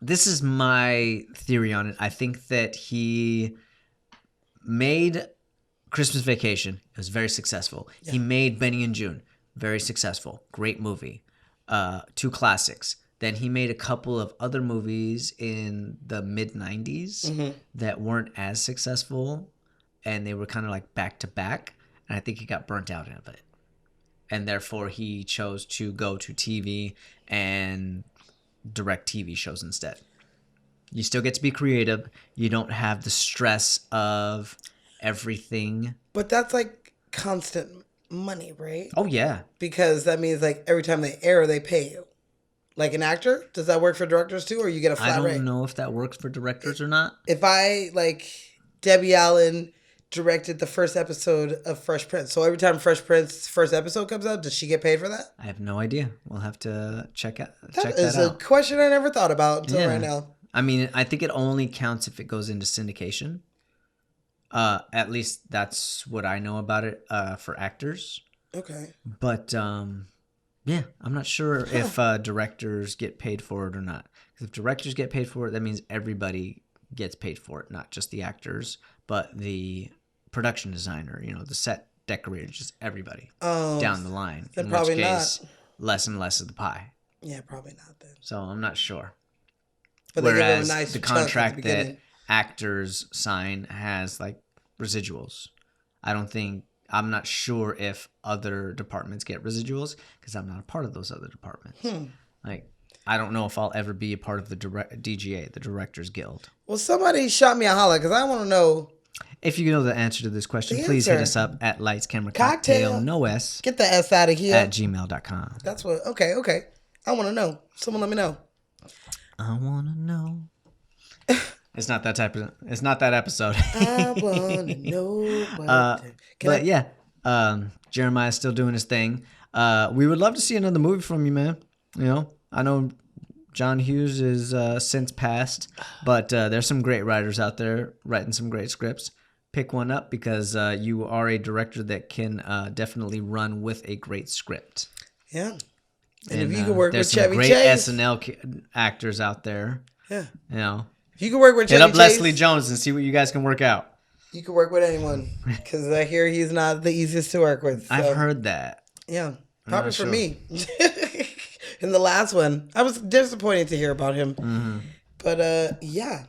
this is my theory on it. I think that he made Christmas Vacation. It was very successful. Yeah. He made Benny and June. Very successful. Great movie. 2 classics. Then he made a couple of other movies in the mid-90s that weren't as successful, and they were kind of like back-to-back, and I think he got burnt out of it. And therefore, he chose to go to TV and direct TV shows instead. You still get to be creative. You don't have the stress of everything. But that's like constant money, right? Oh, yeah. Because that means like every time they air, they pay you. Like an actor? Does that work for directors too, or you get a flat rate? I don't know if that works for directors or not. If I, like, Debbie Allen directed the first episode of Fresh Prince. So every time Fresh Prince first episode comes out, does she get paid for that? I have no idea. We'll have to check that out. That is a question I never thought about until right now. I mean, I think it only counts if it goes into syndication. At least that's what I know about it for actors. Okay. But yeah, I'm not sure if directors get paid for it or not. Because if directors get paid for it, that means everybody gets paid for it, not just the actors, but the production designer, the set decorator, just everybody down the line. Then probably not. Less and less of the pie. Yeah, probably not then. So I'm not sure. But whereas nice the contract that actors sign has like residuals. I'm not sure if other departments get residuals because I'm not a part of those other departments. Like, I don't know if I'll ever be a part of the DGA, the Directors Guild. Well, somebody shot me a holler because I want to know. If you know the answer to this question, please hit us up at Lights Camera Cocktail, no S. Get the S out of here. At gmail.com. That's what. Okay. I want to know. Someone let me know. I want to know. It's not that episode. I want to know. Jeremiah's still doing his thing. We would love to see another movie from you, man. I know John Hughes is since passed, but there's some great writers out there writing some great scripts. Pick one up because you are a director that can definitely run with a great script. Yeah. And if you can work with Chevy Chase. There's some great SNL actors out there. Yeah. If you can work with Chevy Chase. Hit up Leslie Jones and see what you guys can work out. You can work with anyone because I hear he's not the easiest to work with. So. I've heard that. Yeah. Probably for me. In the last one, I was disappointed to hear about him. Mm-hmm. But yeah.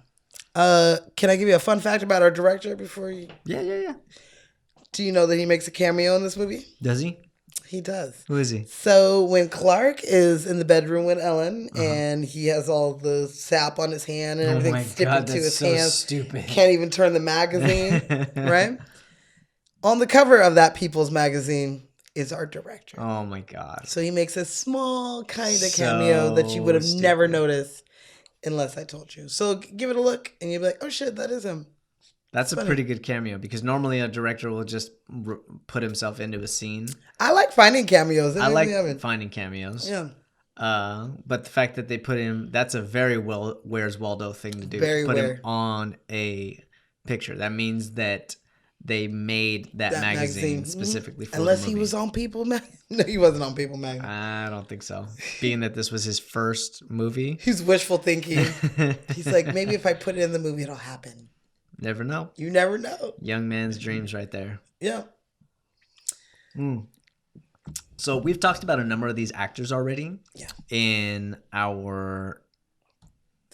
Can I give you a fun fact about our director before you? Yeah. Do you know that he makes a cameo in this movie? Does he? He does. Who is he? So when Clark is in the bedroom with Ellen and he has all the sap on his hand and everything sticking to his hands, stupid. Can't even turn the magazine, right? On the cover of that People's Magazine is our director. Oh my God. So he makes a small kind of cameo that you would have never noticed unless I told you. So give it a look and you'll be like, oh shit, that is him. That's a pretty good cameo because normally a director will just put himself into a scene. I like finding cameos. I like finding cameos. Yeah. But the fact that they put him, that's a very Where's Waldo thing to do. Put him on a picture. That means that they made that magazine specifically for Unless the movie. He was on People Magazine. No, he wasn't on People Magazine. I don't think so. Being that this was his first movie. He's wishful thinking. He's like, maybe if I put it in the movie, it'll happen. Never know. You never know. Young man's dreams right there. Yeah. So we've talked about a number of these actors already. Yeah. In our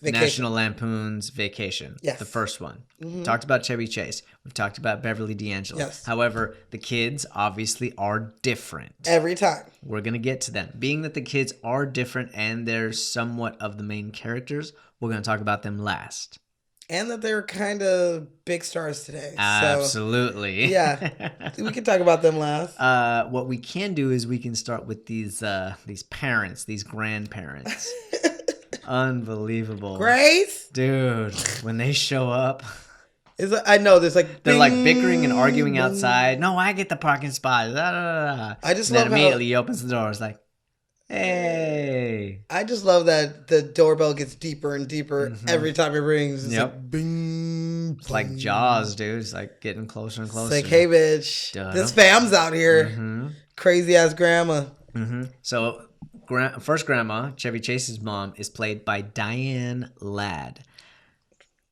National Lampoon's Vacation. Yes. The first one. Mm-hmm. Talked about Chevy Chase. We've talked about Beverly D'Angelo. Yes. However, the kids obviously are different. Every time. We're going to get to them. Being that the kids are different and they're somewhat of the main characters, we're going to talk about them last. And that they're kind of big stars today. Absolutely. So, yeah. We can talk about them last. What we can do is we can start with these parents, these grandparents. Unbelievable. Grace? Dude, when they show up. I know, there's like... They're like bickering and arguing outside. No, I get the parking spot. Da, da, da, da. I just and love then immediately he opens the door. It's like, hey. I just love that the doorbell gets deeper and deeper every time it rings. It's like bing. It's like Jaws, dude. It's like getting closer and closer. It's like, hey, bitch. This fam's out here. Mm-hmm. Crazy ass grandma. Mm-hmm. So, first grandma, Chevy Chase's mom, is played by Diane Ladd.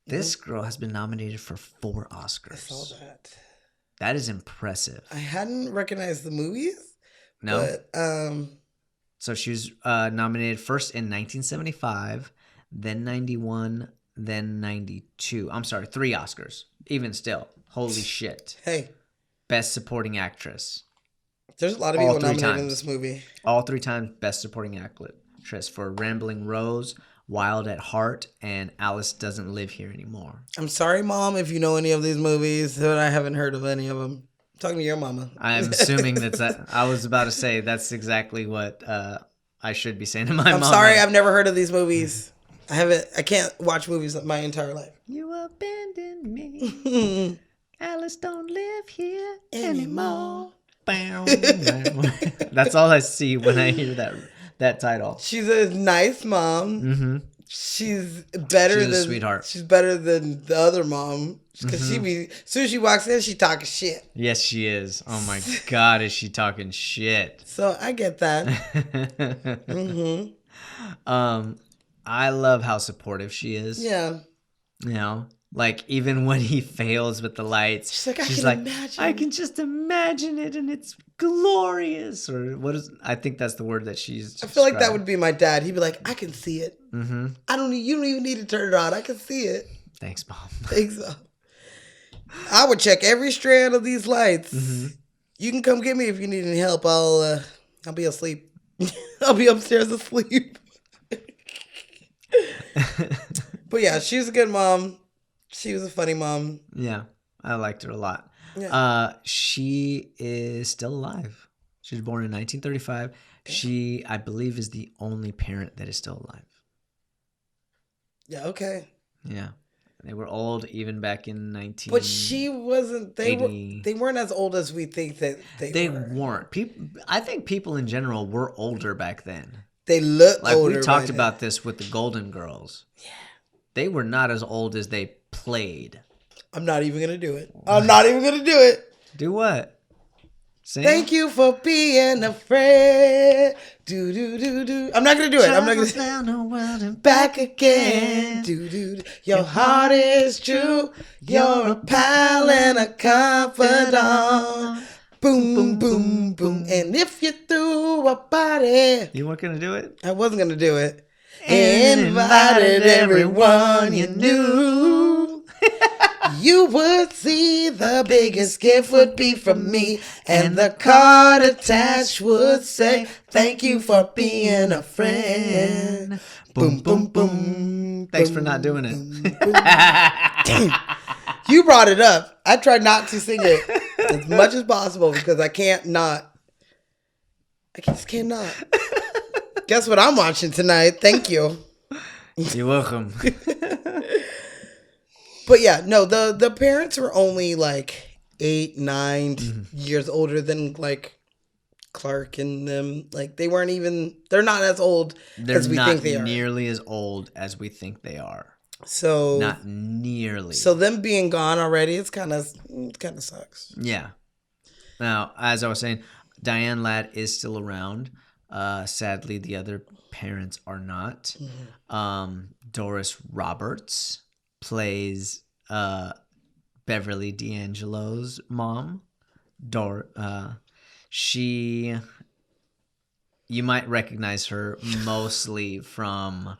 This girl has been nominated for 4 Oscars. I saw that. That is impressive. I hadn't recognized the movies. No. But, so she was nominated first in 1975, then 91, then 92. I'm sorry, 3 Oscars. Even still. Holy shit. Hey. Best Supporting Actress. There's a lot of people nominated in this movie. All 3 times Best Supporting Actress for Rambling Rose, Wild at Heart, and Alice Doesn't Live Here Anymore. I'm sorry, Mom, if you know any of these movies, but I haven't heard of any of them. Talking to your mama. I'm assuming that. I was about to say that's exactly what I should be saying to my mom. I'm sorry, I've never heard of these movies. I can't watch movies my entire life. You abandoned me. Alice don't live here anymore. That's all I see when I hear that title. She's a nice mom. Mm-hmm. She's a sweetheart. She's better than the other mom because as soon as she walks in, she talking shit. Yes, she is. Oh my God, is she talking shit? So I get that. I love how supportive she is. Yeah. You know, like even when he fails with the lights, she's like, imagine. I can just imagine it, and it's glorious. Or what is? I think that's the word that she's. I feel like that would be my dad. He'd be like, I can see it. Mm-hmm. You don't even need to turn it on. I can see it. Thanks, Mom. Thanks. I would check every strand of these lights. Mm-hmm. You can come get me if you need any help. I'll be asleep. I'll be upstairs asleep. But yeah, she was a good mom. She was a funny mom. Yeah, I liked her a lot. Yeah. She is still alive. She was born in 1935. She, I believe, is the only parent that is still alive. Yeah, okay. Yeah. They were old even back in 19. But she wasn't. They weren't as old as we think that they were. They weren't. I think people in general were older back then. They look like older. We talked about this with the Golden Girls. Yeah. They were not as old as they played. I'm not even gonna do it. I'm not even gonna do it. Do what? Sing? Thank you for being a friend. Do do do do. I'm not gonna do it. I'm not gonna. Down the world and back again. Do do do. Your heart is true. You're a pal and a confidant. Boom boom boom boom. And if you threw a party, you weren't gonna do it. I wasn't gonna do it. And invited everyone you knew. You would see the biggest gift would be from me, and the card attached would say, thank you for being a friend. Boom, boom, boom. Thanks for not doing it. Damn. You brought it up. I tried not to sing it as much as possible because I can't not. I just can't not. Guess what I'm watching tonight? Thank you. You're welcome. But yeah, no, the parents were only like 8, 9 years older than like Clark and them. Like they're not as old as we think they are. They're not nearly as old as we think they are. So not nearly. So them being gone already, it kind of sucks. Yeah. Now, as I was saying, Diane Ladd is still around. Sadly, the other parents are not. Doris Roberts plays Beverly D'Angelo's mom. You might recognize her mostly from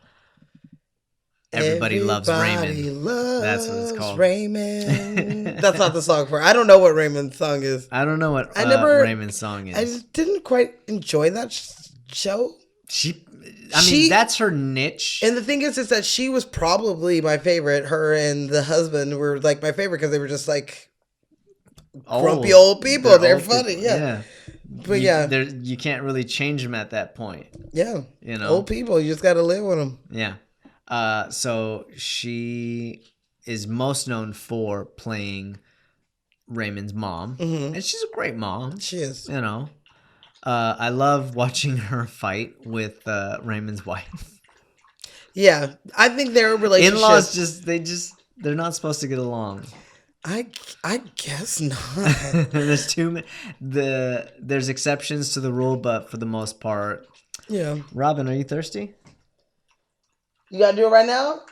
Everybody Loves Raymond. That's what it's called. Raymond. That's not the song for. I don't know what Raymond's song is. I don't know what Raymond's song is. I just didn't quite enjoy that show. That's her niche. And the thing is that she was probably my favorite. Her and the husband were like my favorite because they were just like grumpy old people. They're funny. People. Yeah. But you can't really change them at that point. Yeah. You know, old people. You just got to live with them. Yeah. So she is most known for playing Raymond's mom, and she's a great mom. She is. You know. I love watching her fight with Raymond's wife. Yeah, I think their relationship. In-laws they're not supposed to get along. I guess not. There's too many. There's exceptions to the rule, but for the most part, yeah. Robin, are you thirsty? You gotta do it right now.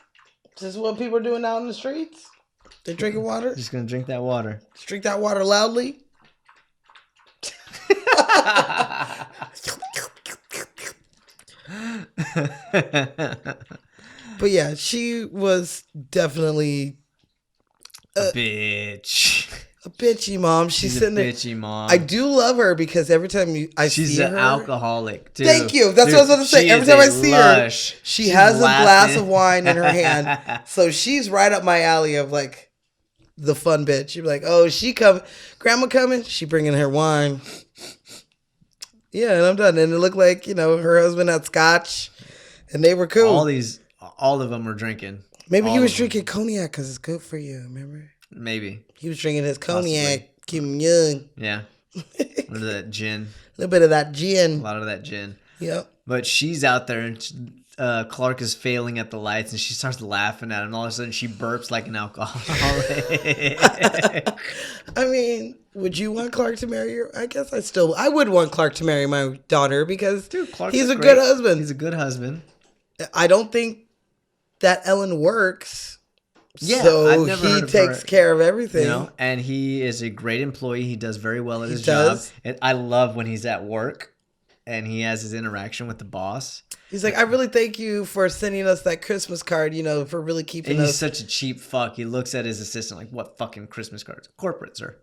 This is what people are doing out in the streets. They're drinking water. Just gonna drink that water. Just drink that water loudly. But yeah, she was definitely a bitch. A bitchy mom. She's sitting there. Bitchy mom. I do love her because every time I see her, she's an alcoholic too. Thank you. That's what I was going to say. Every time I see her, she has a glass of wine in her hand. So she's right up my alley of like the fun bitch. You're like, oh, she coming, grandma coming. She bringing her wine. Yeah, and I'm done. And it looked like, her husband had scotch and they were cool. All of them were drinking. Maybe he was drinking cognac because it's good for you, remember? Maybe. He was drinking his cognac, keep him young. Yeah. A little of that gin. A little bit of that gin. A lot of that gin. Yep. But she's out there and Clark is failing at the lights and she starts laughing at him. And all of a sudden she burps like an alcoholic. I mean, would you want Clark to marry your... I would want Clark to marry my daughter because he's a good husband. He's a good husband. I don't think that Ellen works. Yeah, so he takes care of everything. You know, and he is a great employee. He does very well at his job. And I love when he's at work and he has his interaction with the boss. He's like, I really thank you for sending us that Christmas card, for really keeping us. And he's such a cheap fuck. He looks at his assistant like, what fucking Christmas cards? Corporate, sir.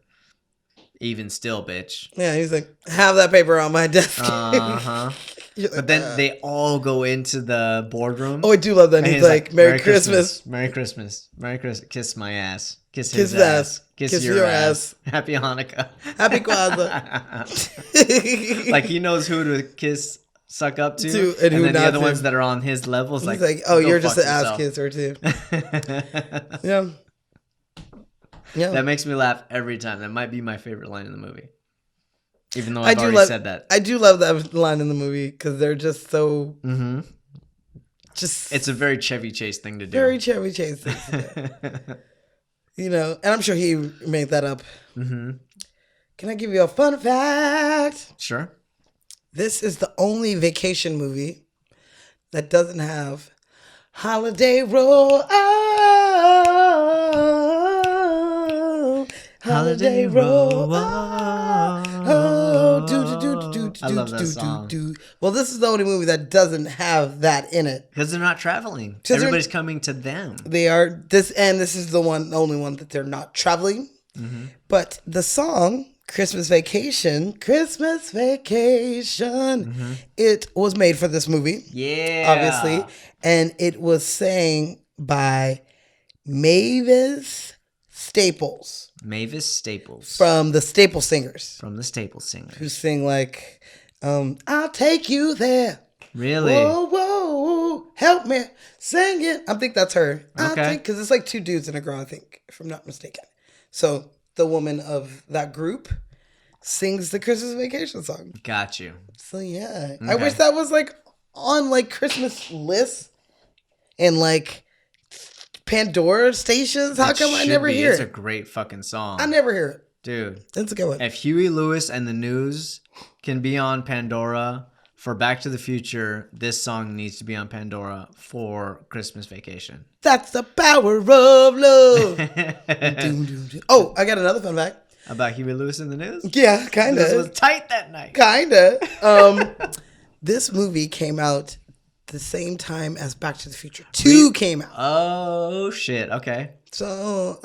Even still, bitch. Yeah, he's like, have that paper on my desk. Uh-huh. Like, but then they all go into the boardroom. Oh, I do love that. And he's like, Merry Christmas. Merry Christmas. Merry Christmas. Kiss my ass. Kiss his his ass. Kiss your ass. Happy Hanukkah. Happy Kwanzaa. Like he knows who to kiss, suck up to, and then the other ones that are on his level. He's like, oh, you're just an ass kisser too. Yeah. Yeah. That makes me laugh every time. That might be my favorite line in the movie. Even though I've already said that. I do love that line in the movie because they're just so... Mm-hmm. Just... It's a very Chevy Chase thing to do. Very Chevy Chase thing to do. And I'm sure he made that up. Mm-hmm. Can I give you a fun fact? Sure. This is the only vacation movie that doesn't have Holiday Roll On. Holiday Roll On. I love that song. Well, this is the only movie that doesn't have that in it. Because they're not traveling. Everybody's coming to them. They are. This is the only one that they're not traveling. Mm-hmm. But the song... Christmas Vacation, Mm-hmm. It was made for this movie. Yeah. Obviously. And it was sang by Mavis Staples. Mavis Staples. From the Staple Singers. Who sing like, I'll take you there. Really? Whoa, whoa, help me sing it. I think that's her. Okay. Because it's like two dudes and a girl, I think, if I'm not mistaken. So... the woman of that group sings the Christmas Vacation song. Got you. So yeah, okay. I wish that was like on like Christmas lists and like Pandora stations. How come I never hear it? It's a great fucking song. I never hear it. Dude. That's a good one. If Huey Lewis and the News can be on Pandora for Back to the Future, this song needs to be on Pandora for Christmas Vacation. That's the power of love. Oh, I got another fun fact. About Huey Lewis and the News? Yeah, kind of. This was tight that night. Kind of. This movie came out the same time as Back to the Future 2 came out. Oh, shit. Okay. So,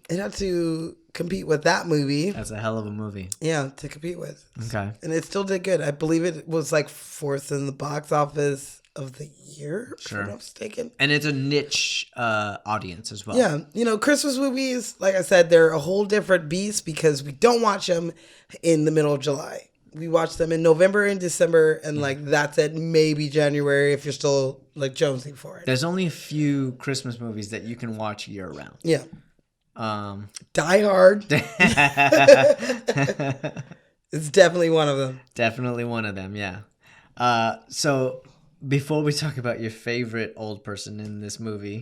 it had to compete with that movie. That's a hell of a movie. Yeah, to compete with. Okay. And it still did good. I believe it was like 4th in the box office of the year, sure. if I'm not mistaken. And it's a niche audience as well. Yeah. Christmas movies, like I said, they're a whole different beast because we don't watch them in the middle of July. We watch them in November and December, and like that's it. Maybe January if you're still like jonesing for it. There's only a few Christmas movies that you can watch year round. Yeah. Die Hard. It's definitely one of them. Definitely one of them. Yeah. So before we talk about your favorite old person in this movie,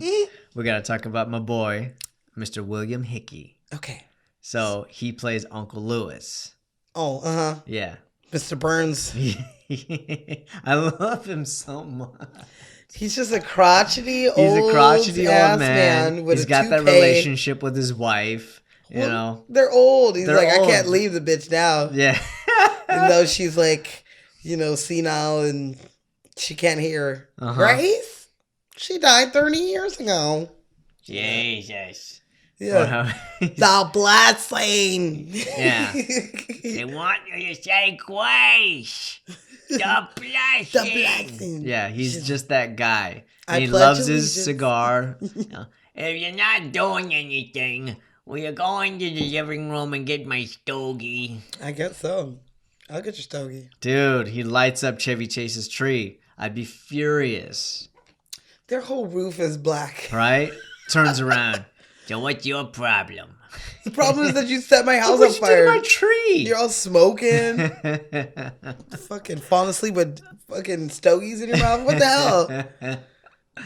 we got to talk about my boy, Mr. William Hickey. Okay. So he plays Uncle Lewis. Oh, Yeah. Mr. Burns. I love him so much. He's just a crotchety old man. With He's got that relationship with his wife. You know, they're old. He's like, old. I can't leave the bitch now. Yeah. Even though she's like, senile and she can't hear. Grace? She died 30 years ago. Jesus. Yeah. The blessing. Yeah. They want you to say grace. The blessing. The blessing. Yeah, he's just that guy. He loves his cigar. If you're not doing anything, will you go into the living room and get my stogie? I guess so. I'll get your stogie. Dude, he lights up Chevy Chase's tree. I'd be furious. Their whole roof is black. Right? Turns around. So what's your problem? The problem is that you set my house on You fire. did my tree. You're all smoking. Fucking falling asleep with fucking stogies in your mouth. What the hell?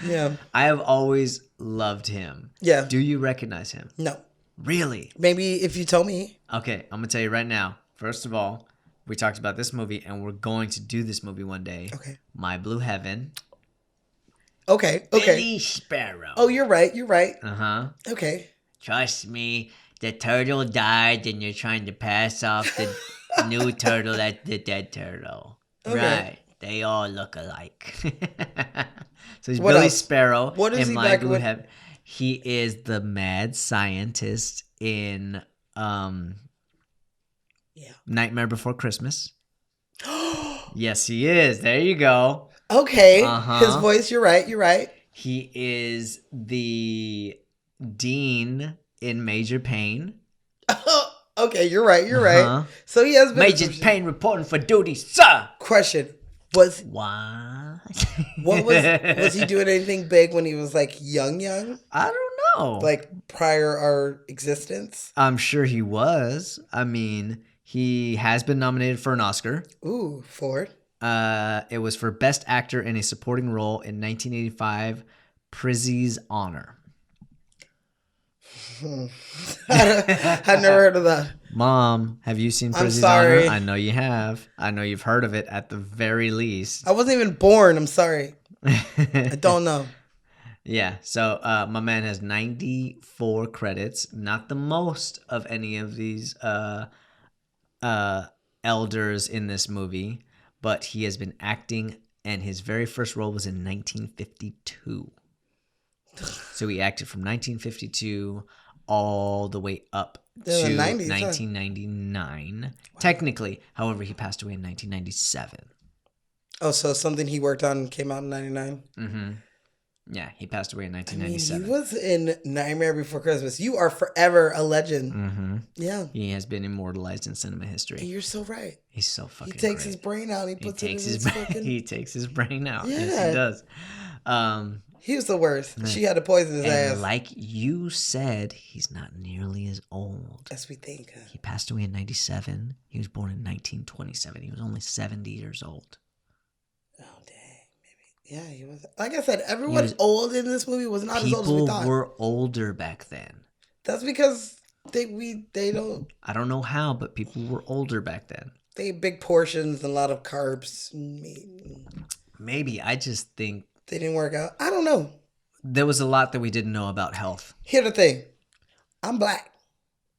Yeah. I have always loved him. Yeah. Do you recognize him? No. Really? Maybe if you told me. Okay, I'm going to tell you right now. First of all, we talked about this movie, and we're going to do this movie one day. Okay. My Blue Heaven. Okay. Billy Sparrow. Oh, you're right. You're right. Uh-huh. Okay. Trust me, the turtle died and you're trying to pass off the new turtle as the dead turtle. Okay. Right. They all look alike. So he's What Billy else? Sparrow What is in he My back Blue with? Heaven. He is the mad scientist in Nightmare Before Christmas. Yes, he is. There you go. Okay. Uh-huh. His voice, you're right. You're right. He is the dean in Major Payne. Okay, you're right. You're Uh-huh. right. So he has been Major Payne reporting for duty, sir. Question. Was What? what was he doing anything big when he was like young? I don't know. Like prior our existence? I'm sure he was. I mean, he has been nominated for an Oscar. Ooh, Ford. It was for Best Actor in a Supporting Role in 1985, Prizzi's Honor. I've never heard of that. Mom, have you seen I'm Prizzi's sorry. Honor? I know you have. I know you've heard of it at the very least. I wasn't even born. I'm sorry. I don't know. Yeah, so my man has 94 credits, not the most of any of these elders in this movie, but he has been acting, and his very first role was in 1952. So he acted from 1952 all the way up to In the 90s, huh? 1999. Technically, however, he passed away in 1997. Oh, so something he worked on came out in 99? Mm-hmm. Yeah, he passed away in I mean, 1997. he was in Nightmare Before Christmas. You are forever a legend. Mm-hmm. Yeah. He has been immortalized in cinema history. You're so right. He's so fucking He takes great. his brain out and he He puts it in takes his his brain. fucking... He takes his brain out. Yes, Yeah. he does. He was the worst. She had to poison his And ass. like you said, he's not nearly as old. As we think. He passed away in 97. He was born in 1927. He was only 70 years old. Oh, dang. Maybe. Yeah, he was. Like I said, everyone old in this movie was not as old as we People thought. were older back then. That's because they don't... I don't know how, but people were older back then. They ate big portions and a lot of carbs and meat. Maybe. I just think They didn't work out. I don't know. there was a lot that we didn't know about health. Here's the thing. I'm black.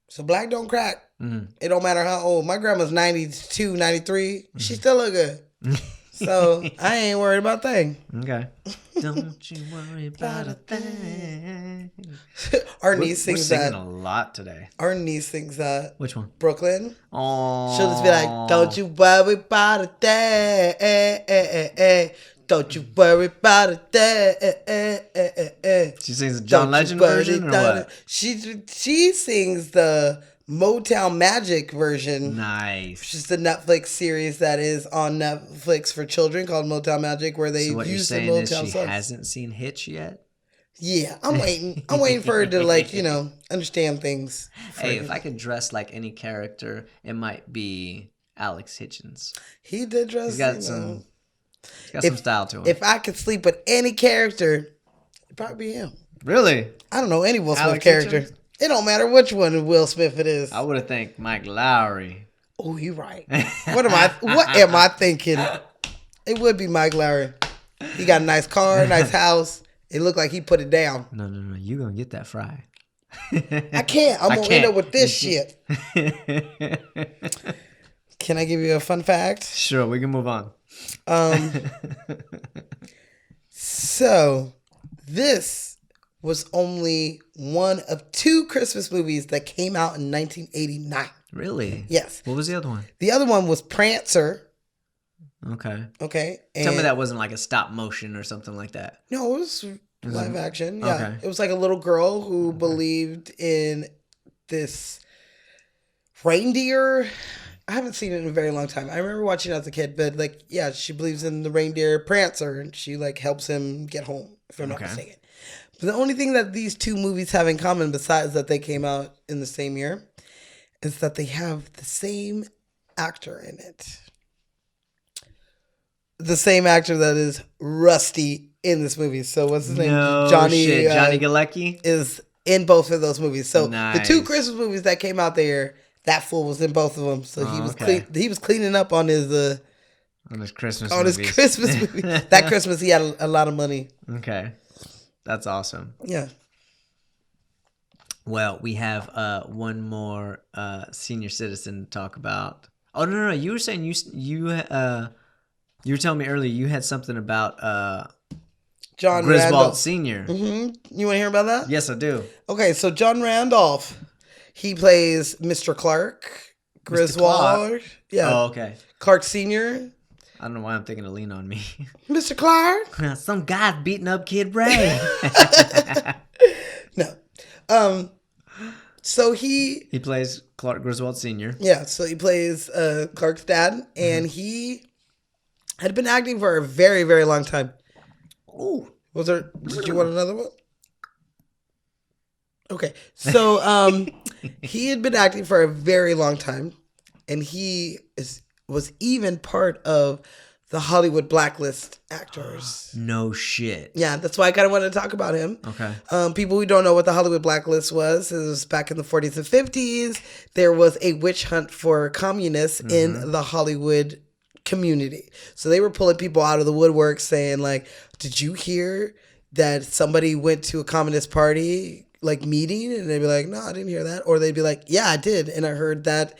So black don't crack. Mm. It don't matter how old. My grandma's 92, 93. She still look good. So I ain't worried about thing. Okay. Don't you worry about a thing. Our niece We're sings singing that. a lot today. Our niece sings that. Which one? Brooklyn. Oh. She'll just be like, don't you worry about a thing. Don't you worry about a thing. She sings the John Legend version or what? She sings the Motown Magic version. Nice. Which is the Netflix series that is on Netflix for children called Motown Magic, where they So what you're use the saying is Motown she songs. hasn't seen Hitch yet? Yeah, I'm waiting. I'm waiting for her to understand things. Hey, if I could dress like any character, it might be Alex Hitchens. He did dress. He's got some style to him. If I could sleep with any character, it'd probably be him. Really? I don't know any Will Smith Alex character. Hitchens? It don't matter which one of Will Smith it is. I would have think Mike Lowry. Oh, you're right. What am I thinking? It would be Mike Lowry. He got a nice car, nice house. It looked like he put it down. No. You gonna get that fry. I can't. I'm gonna end up with this shit. Can I give you a fun fact? Sure, we can move on. So this was only one of 2 Christmas movies that came out in 1989. Really? Yes. What was the other one? The other one was Prancer. Okay. Okay. Tell me that wasn't like a stop motion or something like that. No, it was live action. Yeah. Okay. It was like a little girl who believed in this reindeer. I haven't seen it in a very long time. I remember watching it as a kid, but like, yeah, she believes in the reindeer Prancer and she like helps him get home, if I'm not mistaken. But the only thing that these two movies have in common, besides that they came out in the same year, is that they have the same actor in it. The same actor that is Rusty in this movie. So what's his name? Johnny Galecki is in both of those movies. So the two Christmas movies that came out there, that fool was in both of them. So he was cleaning up on his Christmas movie. That Christmas he had a lot of money. Okay, that's awesome. Yeah. Well, we have one more senior citizen to talk about. Oh no! You were saying you were telling me earlier you had something about John Griswold Randolph Sr. Mm-hmm. You want to hear about that? Yes, I do. Okay, so John Randolph, he plays Mr. Clark Griswold. Clark? Yeah. Oh, okay. Clark Sr. I don't know why I'm thinking of Lean on Me. Mr. Clark. Some guy's beating up Kid Ray. No. So he plays Clark Griswold Sr. Yeah, so he plays Clark's dad, and he had been acting for a very, very long time. Ooh, did you want another one? Okay, so he had been acting for a very long time, and he was even part of the Hollywood blacklist actors. No shit. Yeah, that's why I kind of wanted to talk about him. Okay. People who don't know what the Hollywood blacklist was, it was back in the 40s and 50s. There was a witch hunt for communists in the Hollywood community. So they were pulling people out of the woodwork saying, like, did you hear that somebody went to a communist party meeting? And they'd be like, no, I didn't hear that. Or they'd be like, yeah, I did. And I heard that,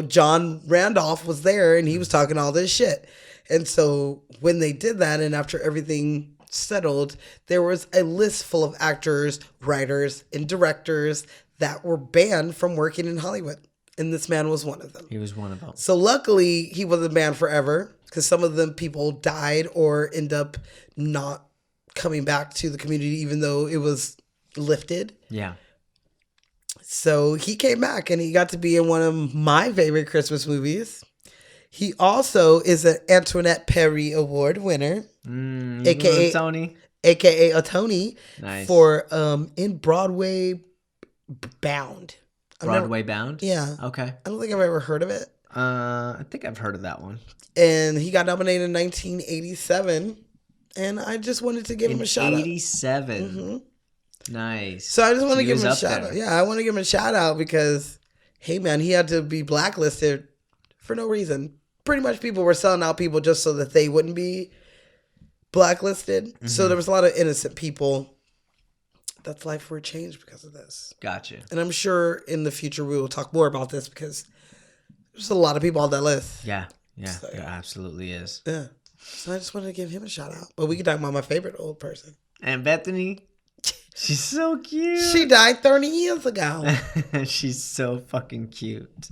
John Randolph was there and he was talking all this shit. And so when they did that, and after everything settled, there was a list full of actors, writers, and directors that were banned from working in Hollywood. And this man was one of them. He was one of them. So luckily, he wasn't banned forever, because some of them people died or end up not coming back to the community, even though it was lifted. Yeah. So he came back, and he got to be in one of my favorite Christmas movies. He also is an Antoinette Perry Award winner, aka Tony, aka a Tony, nice. For in Broadway Bound. Bound? Yeah. Okay. I don't think I've ever heard of it. I think I've heard of that one. And he got nominated in 1987, and I just wanted to give him a shout out. 87. Mm-hmm. Nice. So I just want to give him a shout out. Yeah, I want to give him a shout out because, hey man, he had to be blacklisted for no reason. Pretty much people were selling out people just so that they wouldn't be blacklisted. Mm-hmm. So there was a lot of innocent people that's life were changed because of this. Gotcha. And I'm sure in the future we will talk more about this because there's a lot of people on that list. Yeah. So, there absolutely is. Yeah. So I just wanted to give him a shout out. But we can talk about my favorite old person. Aunt Bethany. She's so cute. She died 30 years ago. She's so fucking cute.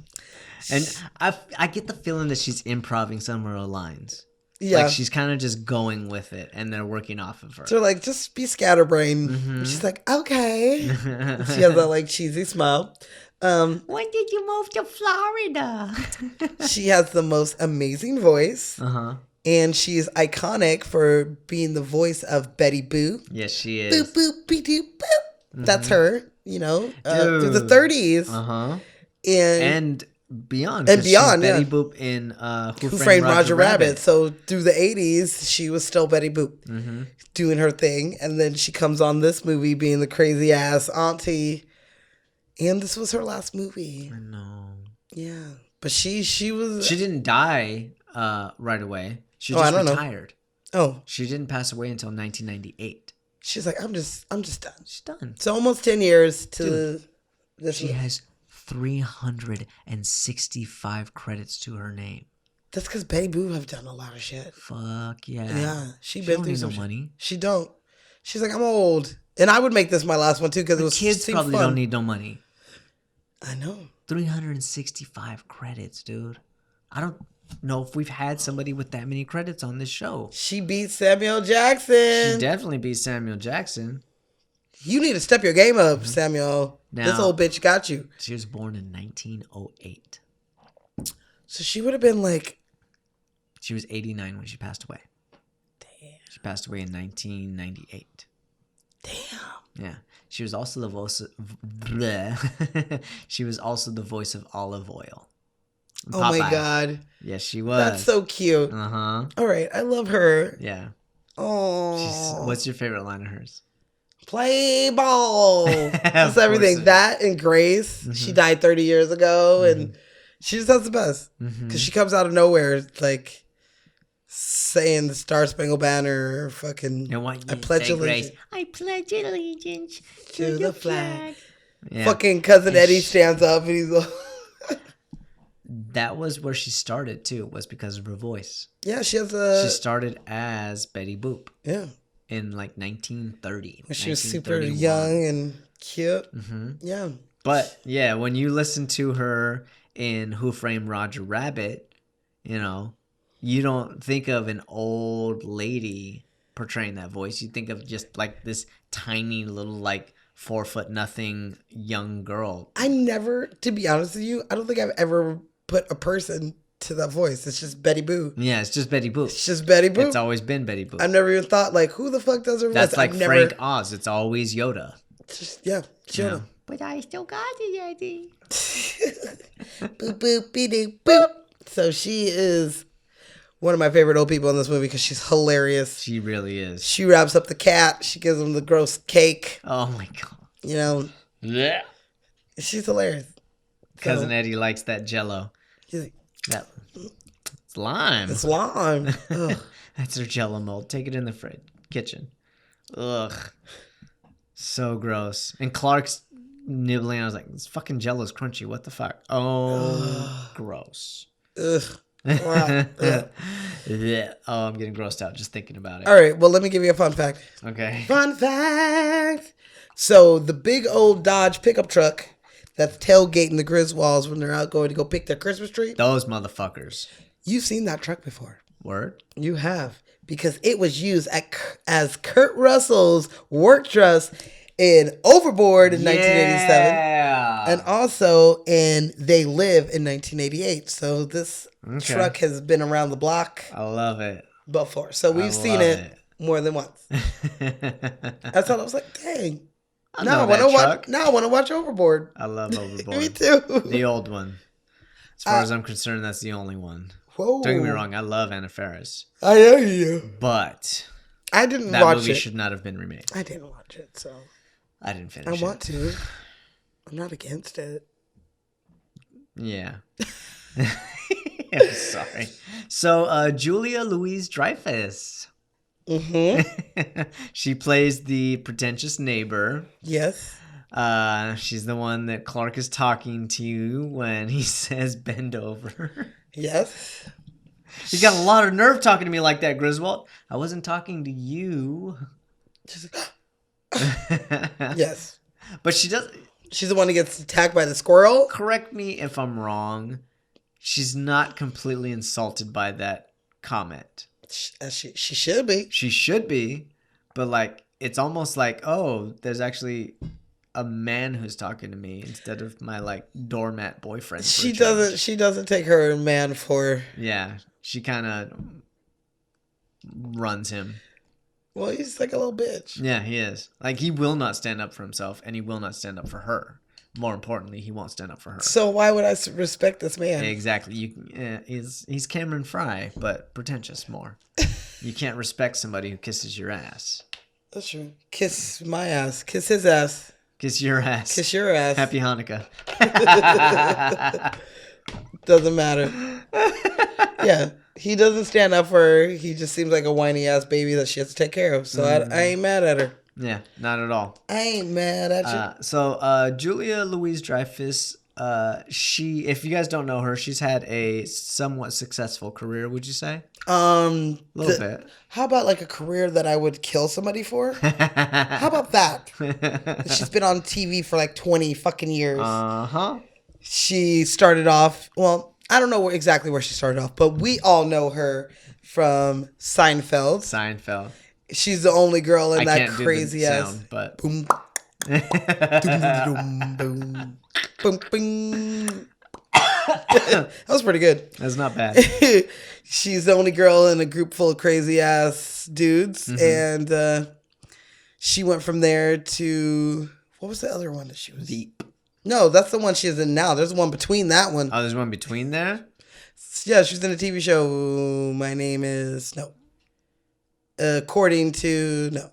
And I get the feeling that she's improvising some of her lines. Yeah. Like she's kind of just going with it and they're working off of her. So like, just be scatterbrained. Mm-hmm. She's like, okay. She has that cheesy smile. When did you move to Florida? She has the most amazing voice. Uh-huh. And she's iconic for being the voice of Betty Boop. Yes, she is. Boop, boop, be doop, boop. Mm-hmm. That's her, through the 30s. Uh-huh. And beyond. And beyond, Betty Boop in Who Framed Roger Rabbit. So through the 80s, she was still Betty Boop, doing her thing. And then she comes on this movie being the crazy ass auntie. And this was her last movie. I know. Yeah. But she was... She didn't die right away. She just retired. Oh. She didn't pass away until 1998. She's like, I'm just done. She's done. So almost 10 years to this. She has 365 credits to her name. That's because Betty Boop have done a lot of shit. Fuck yeah. Yeah. She been through some money. She don't. She's like, I'm old. And I would make this my last one too because it was kids probably fun. Don't need no money. I know. 365 credits, dude. I don't know if we've had somebody with that many credits on this show. She beat Samuel Jackson. She definitely beat Samuel Jackson. You need to step your game up, Samuel. Now, this old bitch got you. She was born in 1908. So she would have been She was 89 when she passed away. Damn. She passed away in 1998. Damn. Yeah. She was also the voice of she was also the voice of Olive Oyl. Oh my God. Yes, she was. That's so cute. Uh-huh. All right. I love her. Yeah. Oh. What's your favorite line of hers? Play ball. That's everything. That and Grace. Mm-hmm. She died 30 years ago, and she just does the best. Because she comes out of nowhere, like saying the Star Spangled Banner, fucking. I pledge allegiance. I pledge allegiance to the flag. Yeah. Fucking Cousin Eddie stands up, and he's like. That was where she started too. Was because of her voice. Yeah, she started as Betty Boop. Yeah. In like 1930. She was super young and cute. Mm-hmm. Yeah. But yeah, when you listen to her in Who Framed Roger Rabbit, you know, you don't think of an old lady portraying that voice. You think of just like this tiny little like 4'0" young girl. I never, to be honest with you, I don't think I've ever put a person to that voice. It's just Betty Boop. Yeah, it's just Betty Boop. It's just Betty Boop. It's always been Betty Boop. I've never even thought like, who the fuck does her voice? That's like Frank Oz. It's always Yoda. Just, yeah, Yoda. Yeah. But I still got it, Daddy. Boop boop be doo boop. So she is one of my favorite old people in this movie because she's hilarious. She really is. She wraps up the cat. She gives him the gross cake. Oh my God. You know. Yeah. She's hilarious. Cousin Eddie likes that Jello. He's like, that. It's lime. It's lime. That's her Jello mold. Take it in the fridge kitchen. Ugh. So gross. And Clark's nibbling. I was like, this fucking Jello's crunchy. What the fuck? Oh, gross. Ugh. Wow. Yeah. Oh, I'm getting grossed out just thinking about it. All right. Well, let me give you a fun fact. Okay. Fun fact. So the big old Dodge pickup truck that's tailgating the Griswolds when they're out going to go pick their Christmas tree. Those motherfuckers. You've seen that truck before. Word? You have. Because it was used as Kurt Russell's work truss in Overboard in 1987. And also in They Live in 1988. So this truck has been around the block. I love it. Before. So we've seen it more than once. I thought I was like, dang. Now I want to watch Overboard. I love Overboard. Me too. The old one. As far as I'm concerned, that's the only one. Whoa. Don't get me wrong, I love Anna Faris. I know you do. But I didn't watch it. That movie should not have been remade. I didn't watch it, so I didn't finish it. I want to. I'm not against it. Yeah. I'm sorry. So Julia Louis-Dreyfus. Mm-hmm. She plays the pretentious neighbor. Yes. She's the one that Clark is talking to when he says bend over. Yes. He's got a lot of nerve talking to me like that, Griswold. I wasn't talking to you. Yes. But she does. She's the one who gets attacked by the squirrel. Correct me if I'm wrong. She's not completely insulted by that comment. She should be. She should be. But like, it's almost like, oh, there's actually a man who's talking to me instead of my like doormat boyfriend. She doesn't take her man for. Yeah, she kind of runs him. Well, he's like a little bitch. Yeah, he is. Like, he will not stand up for himself, and he will not stand up for her. More importantly, he won't stand up for her. So why would I respect this man? Exactly. He's Cameron Fry, but pretentious more. You can't respect somebody who kisses your ass. That's true. Kiss my ass. Kiss his ass. Kiss your ass. Kiss your ass. Happy Hanukkah. Doesn't matter. Yeah. He doesn't stand up for her. He just seems like a whiny ass baby that she has to take care of. So I ain't mad at her. Yeah, not at all. I ain't mad at you. So Julia Louis-Dreyfus, she, if you guys don't know her, she's had a somewhat successful career, would you say? A little bit. How about like a career that I would kill somebody for? How about that? She's been on TV for like 20 fucking years. Uh-huh. She started off, well, I don't know exactly where she started off, but we all know her from Seinfeld. She's the only girl in that crazy ass sound, but boom, boom, boom, boom, boom. That was pretty good. That's not bad. She's the only girl in a group full of crazy ass dudes, and She went from there to what was the other one that she was? Veep. No, that's the one she's in now. There's one between that one. Oh, there's one between there? Yeah, she's in a TV show. My name is no. According to no.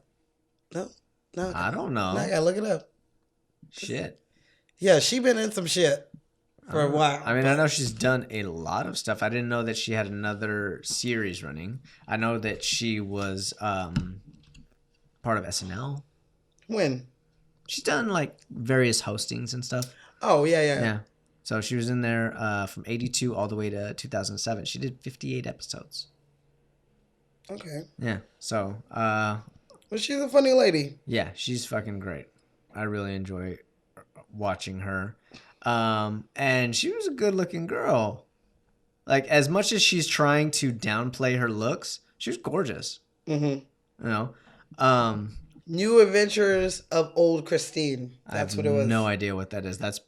I don't know. I gotta look it up. Shit. Yeah, she been in some shit for a while. I mean, I know she's done a lot of stuff. I didn't know that she had another series running. I know that she was part of SNL. When? She's done like various hostings and stuff. Oh, yeah. So she was in there from 82 all the way to 2007. She did 58 episodes. Okay. Yeah. So, but she's a funny lady. yeah, she's fucking great. I really enjoy watching her. And she was a good looking girl. Like, as much as she's trying to downplay her looks, she was gorgeous. Mm-hmm. You know? New Adventures of Old Christine. That's what it was. No idea what that is. That's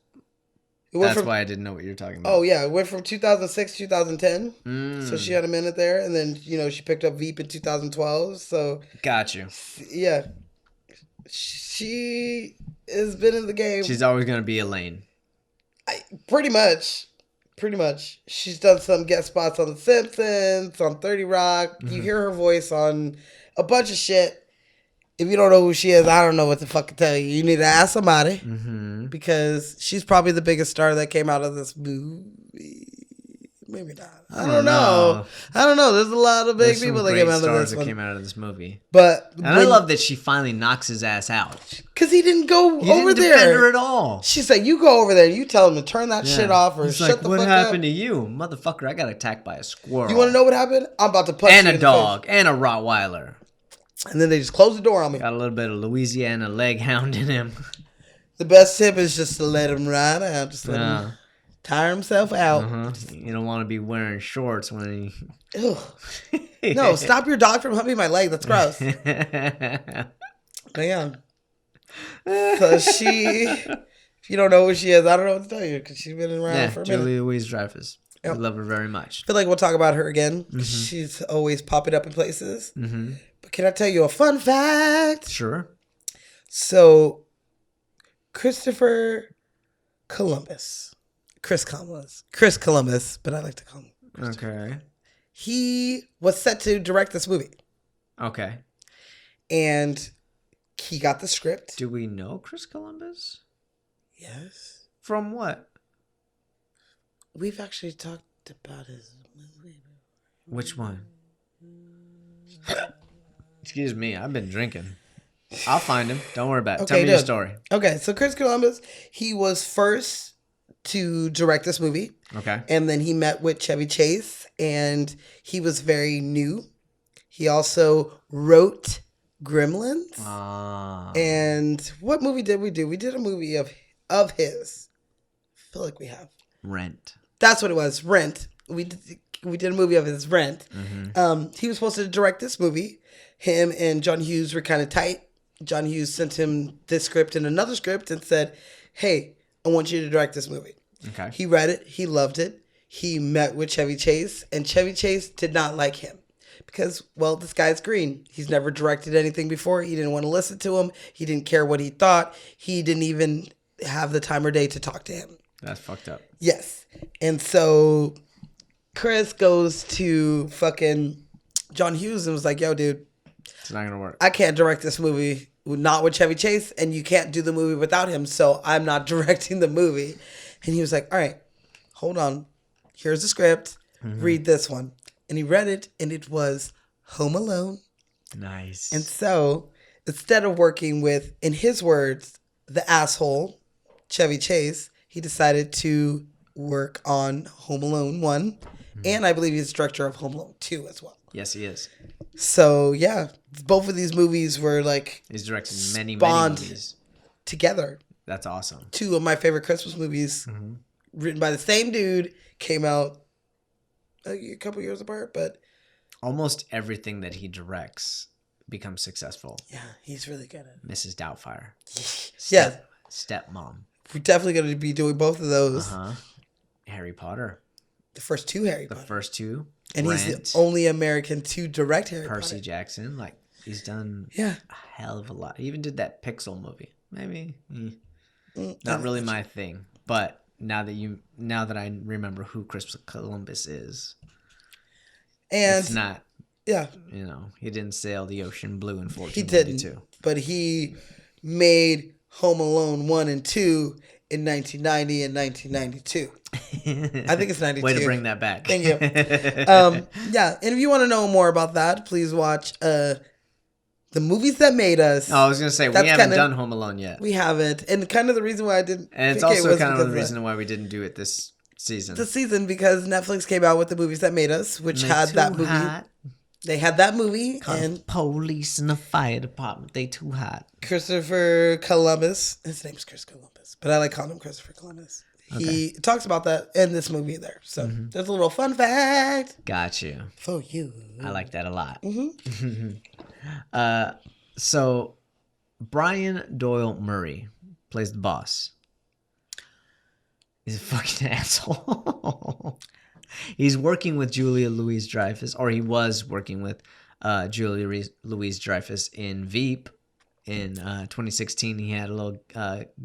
why I didn't know what you're talking about. Oh, yeah. It went from 2006 2010. So she had a minute there. And then, she picked up Veep in 2012. So. Got you. Yeah. She has been in the game. She's always going to be Elaine. Pretty much. She's done some guest spots on The Simpsons, on 30 Rock. Mm-hmm. You hear her voice on a bunch of shit. If you don't know who she is, I don't know what to fucking tell you. You need to ask somebody. Mm-hmm. Because she's probably the biggest star that came out of this movie. Maybe not. I don't know. There's a lot of big people that came out of this movie. But I love that she finally knocks his ass out. Because he didn't go over there. Defend her at all. She said, "You go over there. You tell him to turn that shit off or shut the fuck up." What happened to you, motherfucker? I got attacked by a squirrel. You want to know what happened? I'm about to punch you and a dog and a Rottweiler. And then they just closed the door on me. Got a little bit of Louisiana leg hound in him. The best tip is just to let him ride out. Just let him tire himself out. Uh-huh. You don't want to be wearing shorts when he... No, stop your dog from humping my leg. That's gross. But yeah. So if you don't know who she is, I don't know what to tell you because she's been around for a minute. Julia Louis-Dreyfus. Yep. I love her very much. I feel like we'll talk about her again. Mm-hmm. She's always popping up in places. Mm-hmm. But can I tell you a fun fact? Sure. So, Chris Columbus, but I like to call him Okay. He was set to direct this movie. Okay. And he got the script. Do we know Chris Columbus? Yes. From what? We've actually talked about his movie. Which one? Excuse me, I've been drinking. I'll find him. Don't worry about it. Tell me your story. Okay, so Chris Columbus, he was first to direct this movie. Okay. And then he met with Chevy Chase, and he was very new. He also wrote Gremlins. And what movie did we do? We did a movie of his. I feel like we have. Rent. That's what it was. Rent. We did a movie of his Rent. Mm-hmm. He was supposed to direct this movie. Him and John Hughes were kind of tight. John Hughes sent him this script and another script and said, "Hey, I want you to direct this movie." Okay. He read it. He loved it. He met with Chevy Chase, and Chevy Chase did not like him because, well, this guy's green. He's never directed anything before. He didn't want to listen to him. He didn't care what he thought. He didn't even have the time or day to talk to him. That's fucked up. Yes. And so Chris goes to fucking John Hughes and was like, "Yo, dude, it's not going to work. I can't direct this movie not with Chevy Chase, and you can't do the movie without him, so I'm not directing the movie." And he was like, "All right, hold on. Here's the script. Mm-hmm. Read this one." And he read it, and it was Home Alone. Nice. And so instead of working with, in his words, the asshole, Chevy Chase, he decided to work on Home Alone 1. Mm-hmm. And I believe he's director of Home Alone 2 as well. Yes, he is. So, yeah, both of these movies were like... He's directed many movies. Together. That's awesome. 2 of my favorite Christmas movies, written by the same dude, came out a couple years apart, but... Almost everything that he directs becomes successful. Yeah, he's really good at it. Mrs. Doubtfire. Yeah. Stepmom. We're definitely going to be doing both of those. Harry Potter. The first 2 Harry Potter. The first 2. And Rent. He's the only American to direct Harry Potter. Percy Jackson. Like, He's done a hell of a lot. He even did that Pixel movie. Maybe not really my thing, but now that I remember who Christopher Columbus is, and it's not. Yeah, he didn't sail the ocean blue in 1492. He didn't, but he made Home Alone 1 and 2 in 1990 and 1992. I think it's 92. Way to bring that back. Thank you. Yeah, and if you want to know more about that, please watch The Movies That Made Us. Oh, I was going to say, we haven't done Home Alone yet. We haven't. And kind of the reason why I didn't And it's also kind of the reason why we didn't do it this season. Because Netflix came out with The Movies That Made Us, which had that movie. Hot. They had that movie. And police and the fire department, they too hot. Christopher Columbus. His name's Chris Columbus, but I like calling him Christopher Columbus. Okay. He talks about that in this movie there. So there's a little fun fact. Got you. For you. I like that a lot. So Brian Doyle Murray plays the boss. He's a fucking asshole. He's working with Julia Louis-Dreyfus, or he was working with Julia Louis-Dreyfus in Veep. In 2016, he had a little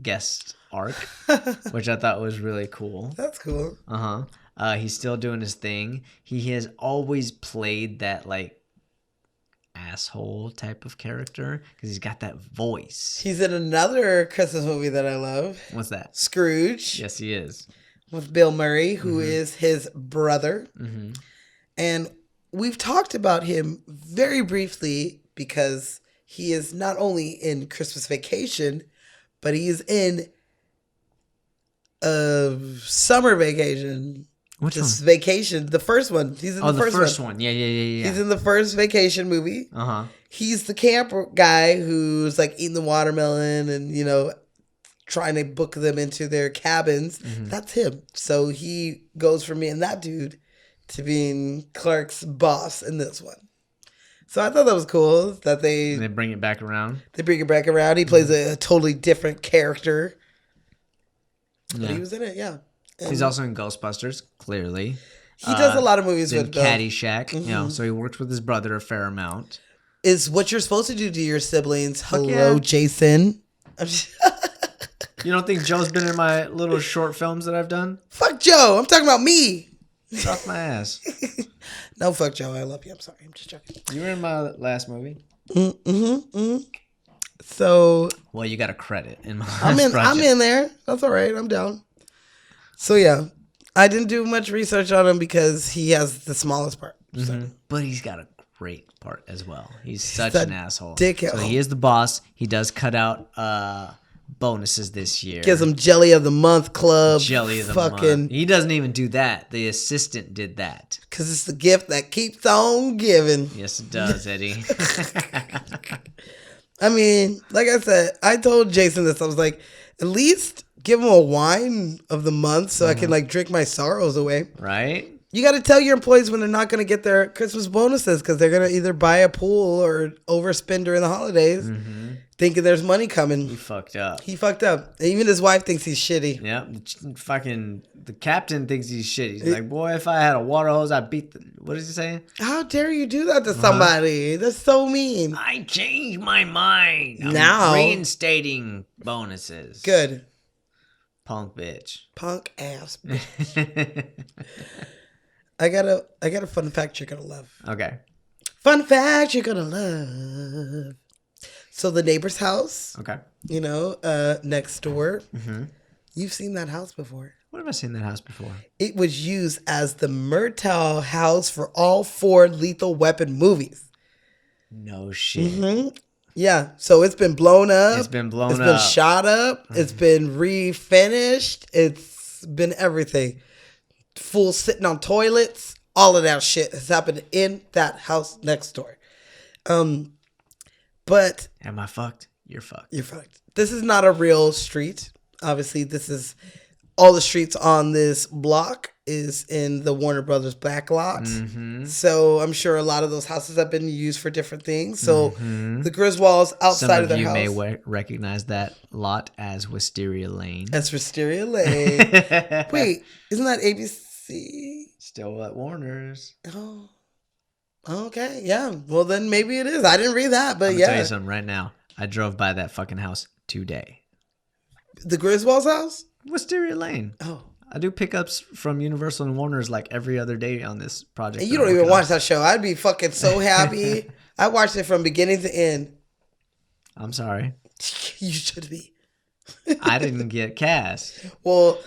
guest arc, which I thought was really cool. That's cool. He's still doing his thing. He has always played that like asshole type of character because he's got that voice. He's in another Christmas movie that I love. What's that? Scrooge. Yes, he is. With Bill Murray, who is his brother. And we've talked about him very briefly because he is not only in Christmas Vacation, but he is in Summer Vacation. Which one? Vacation, the first one. He's in the first one. Yeah. He's in the first Vacation movie. He's the camp guy who's like eating the watermelon and, trying to book them into their cabins. That's him. So he goes from being that dude to being Clark's boss in this one. So I thought that was cool that they bring it back around. They bring it back around. He plays a totally different character. Yeah. But he was in it, yeah. And he's also in Ghostbusters, clearly. He does a lot of movies with Bill. Caddyshack, so he works with his brother a fair amount. Is what you're supposed to do to your siblings. Hello, Jason. You don't think Joe's been in my little short films that I've done? Fuck Joe. I'm talking about me. Get off my ass. No, fuck Joe. I love you. I'm sorry. I'm just joking. You were in my last movie. So. Well, you got a credit in my last project. I'm in there. That's all right. I'm down. So, yeah. I didn't do much research on him because he has the smallest part. So. But he's got a great part as well. He's such an asshole. Dickhead. So he is the boss. He does cut out bonuses this year. Gives him Jelly of the Month club. Jelly of the month. He doesn't even do that. The assistant did that. Because it's the gift that keeps on giving. Yes, it does, Eddie. I mean, like I said, I told Jason this. I was like, at least give him a wine of the month so I can like drink my sorrows away. Right? You got to tell your employees when they're not going to get their Christmas bonuses because they're going to either buy a pool or overspend during the holidays, thinking there's money coming. He fucked up. Even his wife thinks he's shitty. Yeah, the captain thinks he's shitty. He's like, boy, if I had a water hose, I'd beat what is he saying? How dare you do that to somebody? That's so mean. I changed my mind. I'm now reinstating bonuses. Good. Punk bitch. Punk ass bitch. I got a fun fact you're gonna love. Okay. Fun fact you're gonna love. So the neighbor's house. Okay. Next door. You've seen that house before. What have I seen that house before? It was used as the Murtaugh house for all 4 Lethal Weapon movies. No shit. Yeah. So it's been blown up. It's been shot up. It's been refinished. It's been everything. Full sitting on toilets. All of that shit has happened in that house next door. But am I fucked? You're fucked. You're fucked. This is not a real street. Obviously, this is all the streets on this block is in the Warner Brothers back lot. So I'm sure a lot of those houses have been used for different things. So the Griswolds outside of their house. Some of you may recognize that lot as Wisteria Lane. That's Wisteria Lane. Wait, isn't that ABC? Still at Warner's. Oh, Okay, yeah. Well, then maybe it is. I didn't read that, but I'm gonna tell you something right now. I drove by that fucking house today. The Griswold's house? Wisteria Lane. Oh. I do pickups from Universal and Warner's like every other day on this project. And you don't even watch that show. I'd be fucking so happy. I watched it from beginning to end. I'm sorry. You should be. I didn't get cast. Well,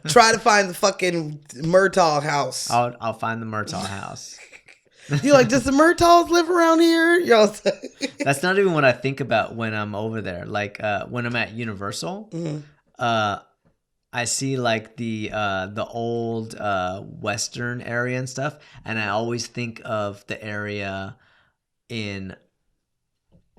try to find the fucking Murtaugh house. I'll find the Murtaugh house. You're like, does the Murtaughs live around here? That's not even what I think about when I'm over there. Like when I'm at Universal, I see like the old Western area and stuff, and I always think of the area in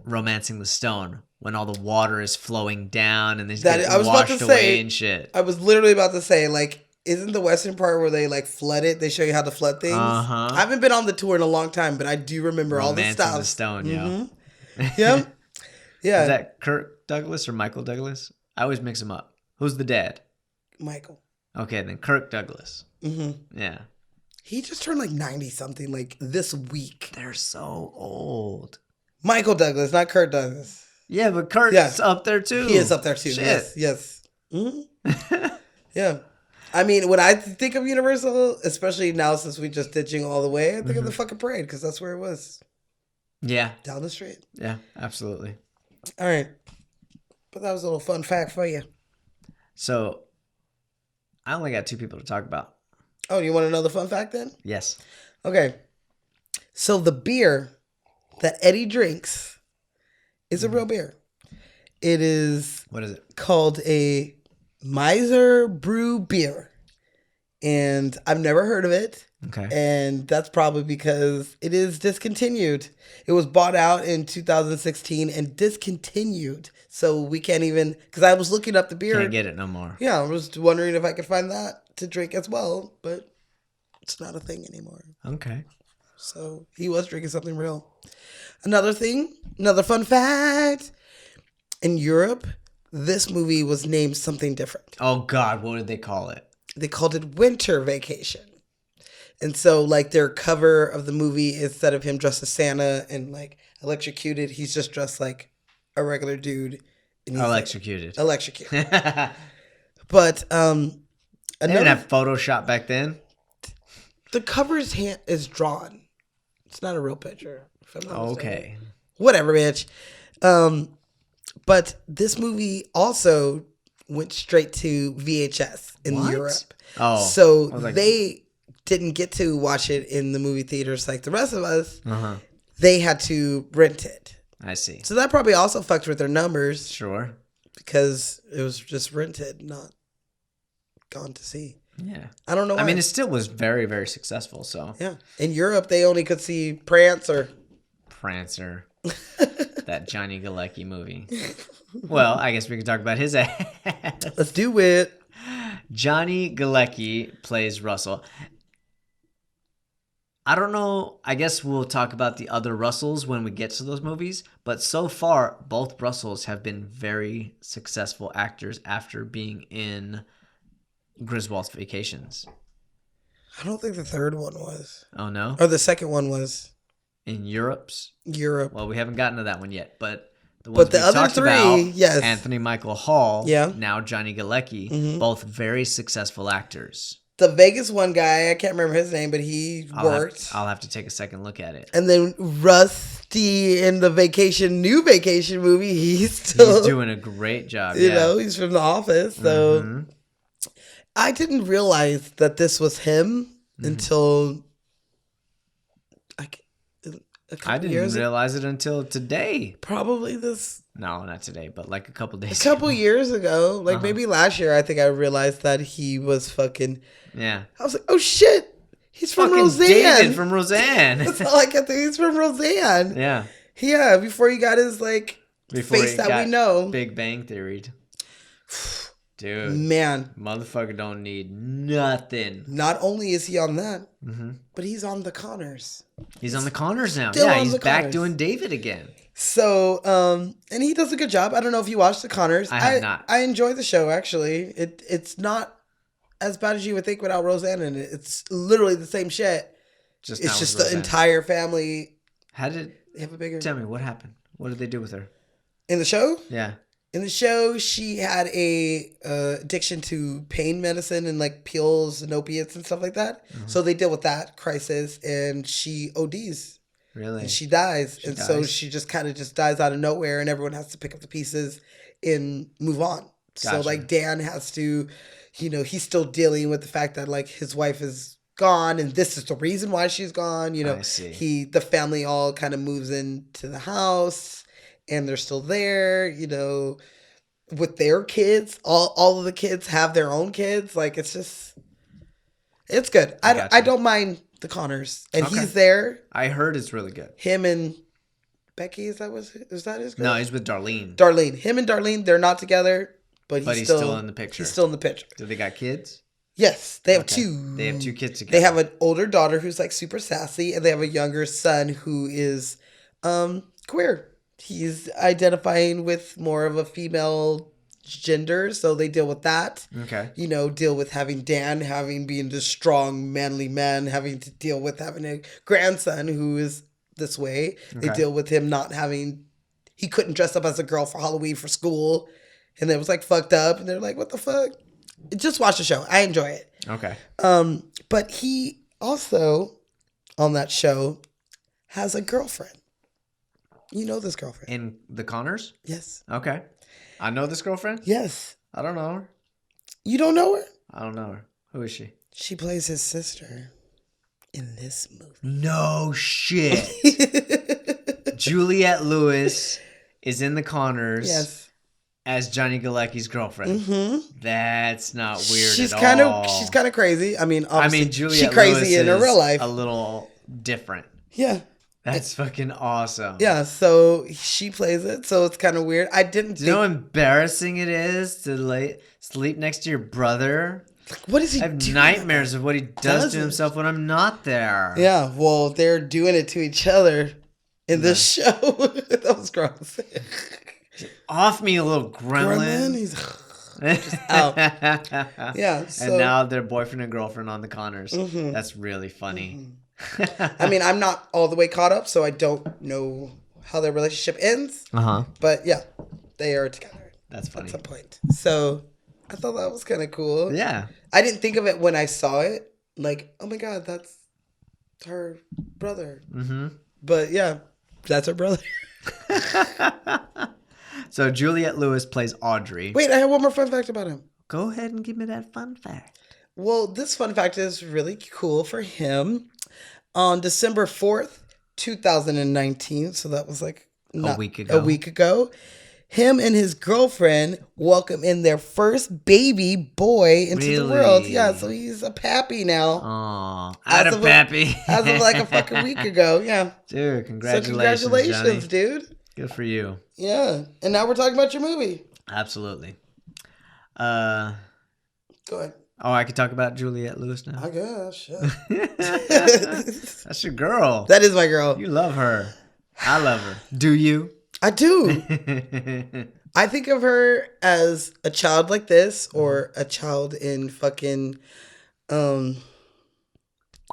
Romancing the Stone when all the water is flowing down and they get washed away and shit. I was literally about to say, like, isn't the western part where they like flood it? They show you how to flood things. I haven't been on the tour in a long time, but I do remember all the stuff. Romancing the Stone, yeah. Yeah. Is that Kirk Douglas or Michael Douglas? I always mix them up. Who's the dad? Michael. Okay, then Kirk Douglas. Yeah. He just turned like 90 something like this week. They're so old. Michael Douglas, not Kirk Douglas. Yeah, but Kirk's up there too. He is up there too. Shit. Yes. Yeah. I mean, when I think of Universal, especially now since we just ditching all the way, I think of the fucking parade because that's where it was. Yeah. Down the street. Yeah, absolutely. All right. But that was a little fun fact for you. So, I only got 2 people to talk about. Oh, you want another fun fact then? Yes. Okay. So the beer that Eddie drinks is a real beer. It is... What is it? Called a Miser Brew beer. And I've never heard of it. Okay. And that's probably because it is discontinued. It was bought out in 2016 and discontinued. So we can't even... Because I was looking up the beer. Can't get it no more. Yeah, I was wondering if I could find that to drink as well. But it's not a thing anymore. Okay. So he was drinking something real. Another thing, another fun fact. In Europe, this movie was named something different. Oh, God. What did they call it? They called it Winter Vacation. And so, like, their cover of the movie, instead of him dressed as Santa and, like, electrocuted, he's just dressed like a regular dude. And he's electrocuted. Like, electrocuted. But, they didn't have Photoshop back then. The cover is drawn. It's not a real picture. Okay. Whatever, bitch. But this movie also went straight to VHS in Europe. Oh. So they didn't get to watch it in the movie theaters like the rest of us. They had to rent it. I see. So that probably also fucked with their numbers. Sure. Because it was just rented, not gone to see. Yeah. I don't know why. I mean, it still was very, very successful, so. Yeah. In Europe, they only could see Prancer. That Johnny Galecki movie. Well, I guess we can talk about his ass. Let's do it. Johnny Galecki plays Russell. I don't know. I guess we'll talk about the other Russells when we get to those movies. But so far, both Russells have been very successful actors after being in Griswold's Vacations. I don't think the third one was. Oh, no? Or the second one was. In Europe. Well, we haven't gotten to that one yet. But the ones the other three, yes. Anthony Michael Hall, yeah. Now Johnny Galecki, both very successful actors. The Vegas one guy, I can't remember his name, but he worked. I'll have to take a second look at it. And then Rusty in the New Vacation movie, he's doing a great job. You know, he's from The Office. So I didn't realize that this was him until I didn't realize it until today. Probably this. No, not today, but like a couple days ago. A couple years ago. Like maybe last year, I think I realized that he was fucking. Yeah. I was like, oh shit. He's from fucking Roseanne. David from Roseanne. That's all I can think. He's from Roseanne. Yeah. Yeah, before he got his like face that we know. Big Bang Theory. Dude. Man. Motherfucker don't need nothing. Not only is he on that, but he's on the Connors. He's on the Connors now. Yeah, he's back doing David again. So, and he does a good job. I don't know if you watched the Connors. I have not. I enjoy the show, actually. It's not as bad as you would think without Roseanne in it. It's literally the same shit. It's just the entire family. How did they have a bigger? Tell me what happened. What did they do with her in the show? Yeah. In the show, she had a addiction to pain medicine and like pills and opiates and stuff like that. Mm-hmm. So they deal with that crisis, and she ODs. Really? And she dies. So she just kind of just dies out of nowhere, and everyone has to pick up the pieces and move on. Gotcha. So like Dan has to, he's still dealing with the fact that like his wife is gone, and this is the reason why she's gone. I see. The family all kind of moves into the house. And they're still there, with their kids. All of the kids have their own kids. Like, it's good. I don't mind the Connors. And he's there. I heard it's really good. Him and Becky, is that his girl? No, he's with Darlene. Him and Darlene, they're not together. But he's still in the picture. He's still in the picture. Do they got kids? Yes, they have two. They have two kids together. They have an older daughter who's like super sassy. And they have a younger son who is queer. He's identifying with more of a female gender, so they deal with that. Okay. Deal with having Dan being this strong, manly man, having to deal with having a grandson who is this way. Okay. They deal with him he couldn't dress up as a girl for Halloween for school, and it was like fucked up, and they're like, what the fuck? Just watch the show. I enjoy it. Okay. But he also, on that show, has a girlfriend. You know this girlfriend. In the Connors? Yes. Okay. I know this girlfriend? Yes. I don't know her. You don't know her? I don't know her. Who is she? She plays his sister in this movie. No shit. Juliette Lewis is in the Connors. Yes. As Johnny Galecki's girlfriend. Mm-hmm. That's not weird she's at all. She's kind of crazy. I mean, Juliette she's crazy Lewis in her real life. A little different. Yeah. That's fucking awesome. Yeah, so she plays it, so it's kind of weird. I didn't think... You know how embarrassing it is to sleep next to your brother? Like, what is he doing? I have nightmares of what he does to himself when I'm not there. Yeah, well, they're doing it to each other in this show. That was gross. Off me, a little gremlin. He's just out. Yeah. So... And now they're boyfriend and girlfriend on the Connors. Mm-hmm. That's really funny. Mm-hmm. I mean, I'm not all the way caught up, so I don't know how their relationship ends. But yeah, they are together. That's funny. At some point. So I thought that was kind of cool. Yeah. I didn't think of it when I saw it. Like, oh my God, that's her brother. Mm-hmm. But yeah, that's her brother. So Juliette Lewis plays Audrey. Wait, I have one more fun fact about him. Go ahead and give me that fun fact. Well, this fun fact is really cool for him. On December 4th, 2019, so that was like a week ago, him and his girlfriend welcome in their first baby boy into the world. Yeah, so he's a pappy now. Aww, a pappy. As of like a fucking week ago, yeah. Dude, congratulations, so congratulations, Johnny. Dude. Good for you. Yeah, and now we're talking about your movie. Absolutely. Go ahead. Oh, I could talk about Juliette Lewis now? I guess, yeah. That's your girl. That is my girl. You love her. I love her. Do you? I do. I think of her as a child like this or a child in fucking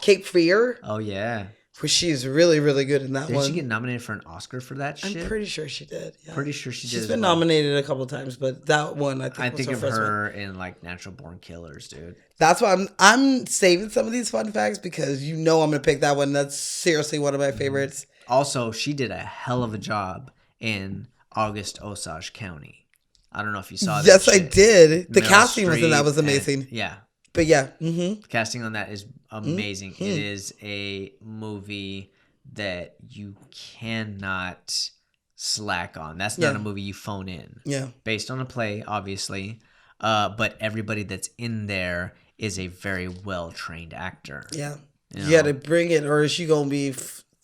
Cape Fear. Oh, yeah. Where she's really, really good in that one. Did she get nominated for an Oscar for that shit? I'm pretty sure she did. Yeah. Pretty sure she did. She's been nominated a couple of times, but that one I think of her in like Natural Born Killers, dude. That's why I'm saving some of these fun facts because I'm gonna pick that one. That's seriously one of my favorites. Also, she did a hell of a job in August Osage County. I don't know if you saw that. Yes, I did. The casting in that was amazing. Yeah. But yeah. Mm-hmm. The casting on that is amazing. Mm-hmm. It is a movie that you cannot slack on. That's not a movie you phone in. Yeah. Based on a play, obviously. But everybody that's in there is a very well-trained actor. Yeah. You got to bring it, or is she going to be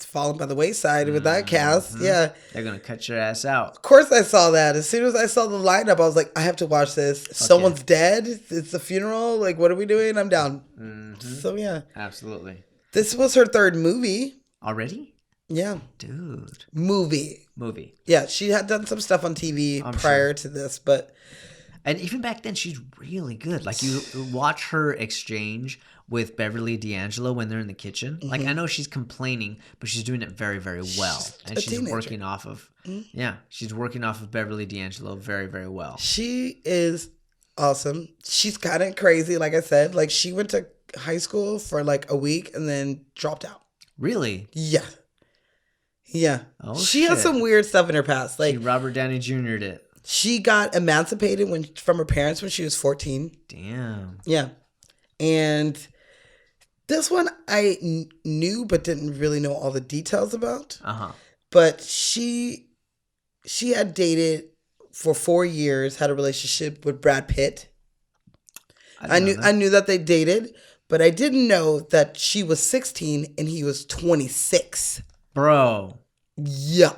falling by the wayside with that cast? Yeah. They're going to cut your ass out. Of course I saw that. As soon as I saw the lineup, I was like, I have to watch this. Someone's dead. It's a funeral. Like, what are we doing? I'm down. Mm-hmm. So, yeah. Absolutely. This was her third movie. Already? Yeah. Dude. Movie. Movie. Yeah, she had done some stuff on TV prior to this, but And even back then, she's really good. Like, you watch her exchange with Beverly D'Angelo when they're in the kitchen. Mm-hmm. Like, I know she's complaining, but she's doing it very, very well. And she's working off of, she's working off of Beverly D'Angelo very, very well. She is awesome. She's kind of crazy, like I said. Like, she went to high school for like a week and then dropped out. Really? Yeah. Yeah. Oh, she has some weird stuff in her past. Like, she Robert Downey Jr.'d it. She got emancipated from her parents when she was 14. Damn. Yeah. And this one I knew but didn't really know all the details about. Uh-huh. But she had dated for 4 years, had a relationship with Brad Pitt. I knew that they dated, but I didn't know that she was 16 and he was 26. Bro. Yeah.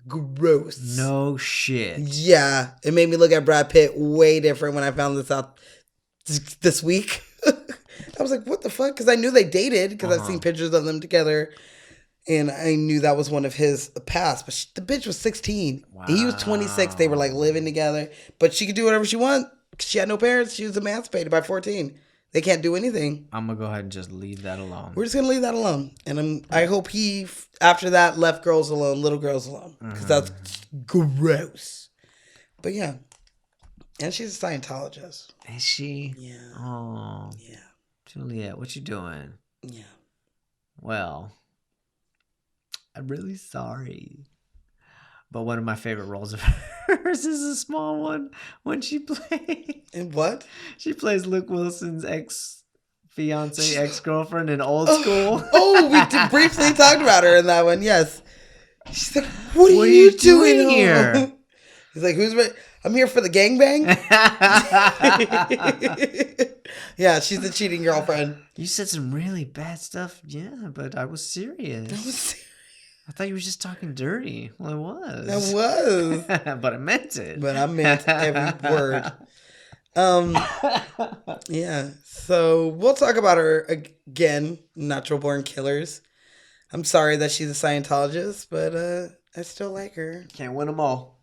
Gross. No shit. Yeah. It made me look at Brad Pitt way different when I found this out this week. I was like, what the fuck? Because I knew they dated because I've seen pictures of them together. And I knew that was one of his past. But the bitch was 16. Wow. He was 26. They were like living together. But she could do whatever she wanted. She had no parents. She was emancipated by 14. They can't do anything. I'm going to go ahead and just leave that alone. We're just going to leave that alone. And I hope he, after that, left girls alone, little girls alone. Because that's gross. But yeah. And she's a Scientologist. Is she? Yeah. Oh. Yeah. Juliet, what you doing? Yeah. Well, I'm really sorry. But one of my favorite roles of hers is a small one when she plays. In what? She plays Luke Wilson's ex-fiance, ex-girlfriend in Old School. Oh, we briefly talked about her in that one, yes. She's like, what are you doing here? He's like, I'm here for the gangbang? Yeah, she's the cheating girlfriend. You said some really bad stuff. Yeah, but I was serious. I thought you were just talking dirty. Well, I was. I was. But I meant it. But I meant every word. Yeah. So we'll talk about her again, Natural Born Killers. I'm sorry that she's a Scientologist, but I still like her. Can't win them all.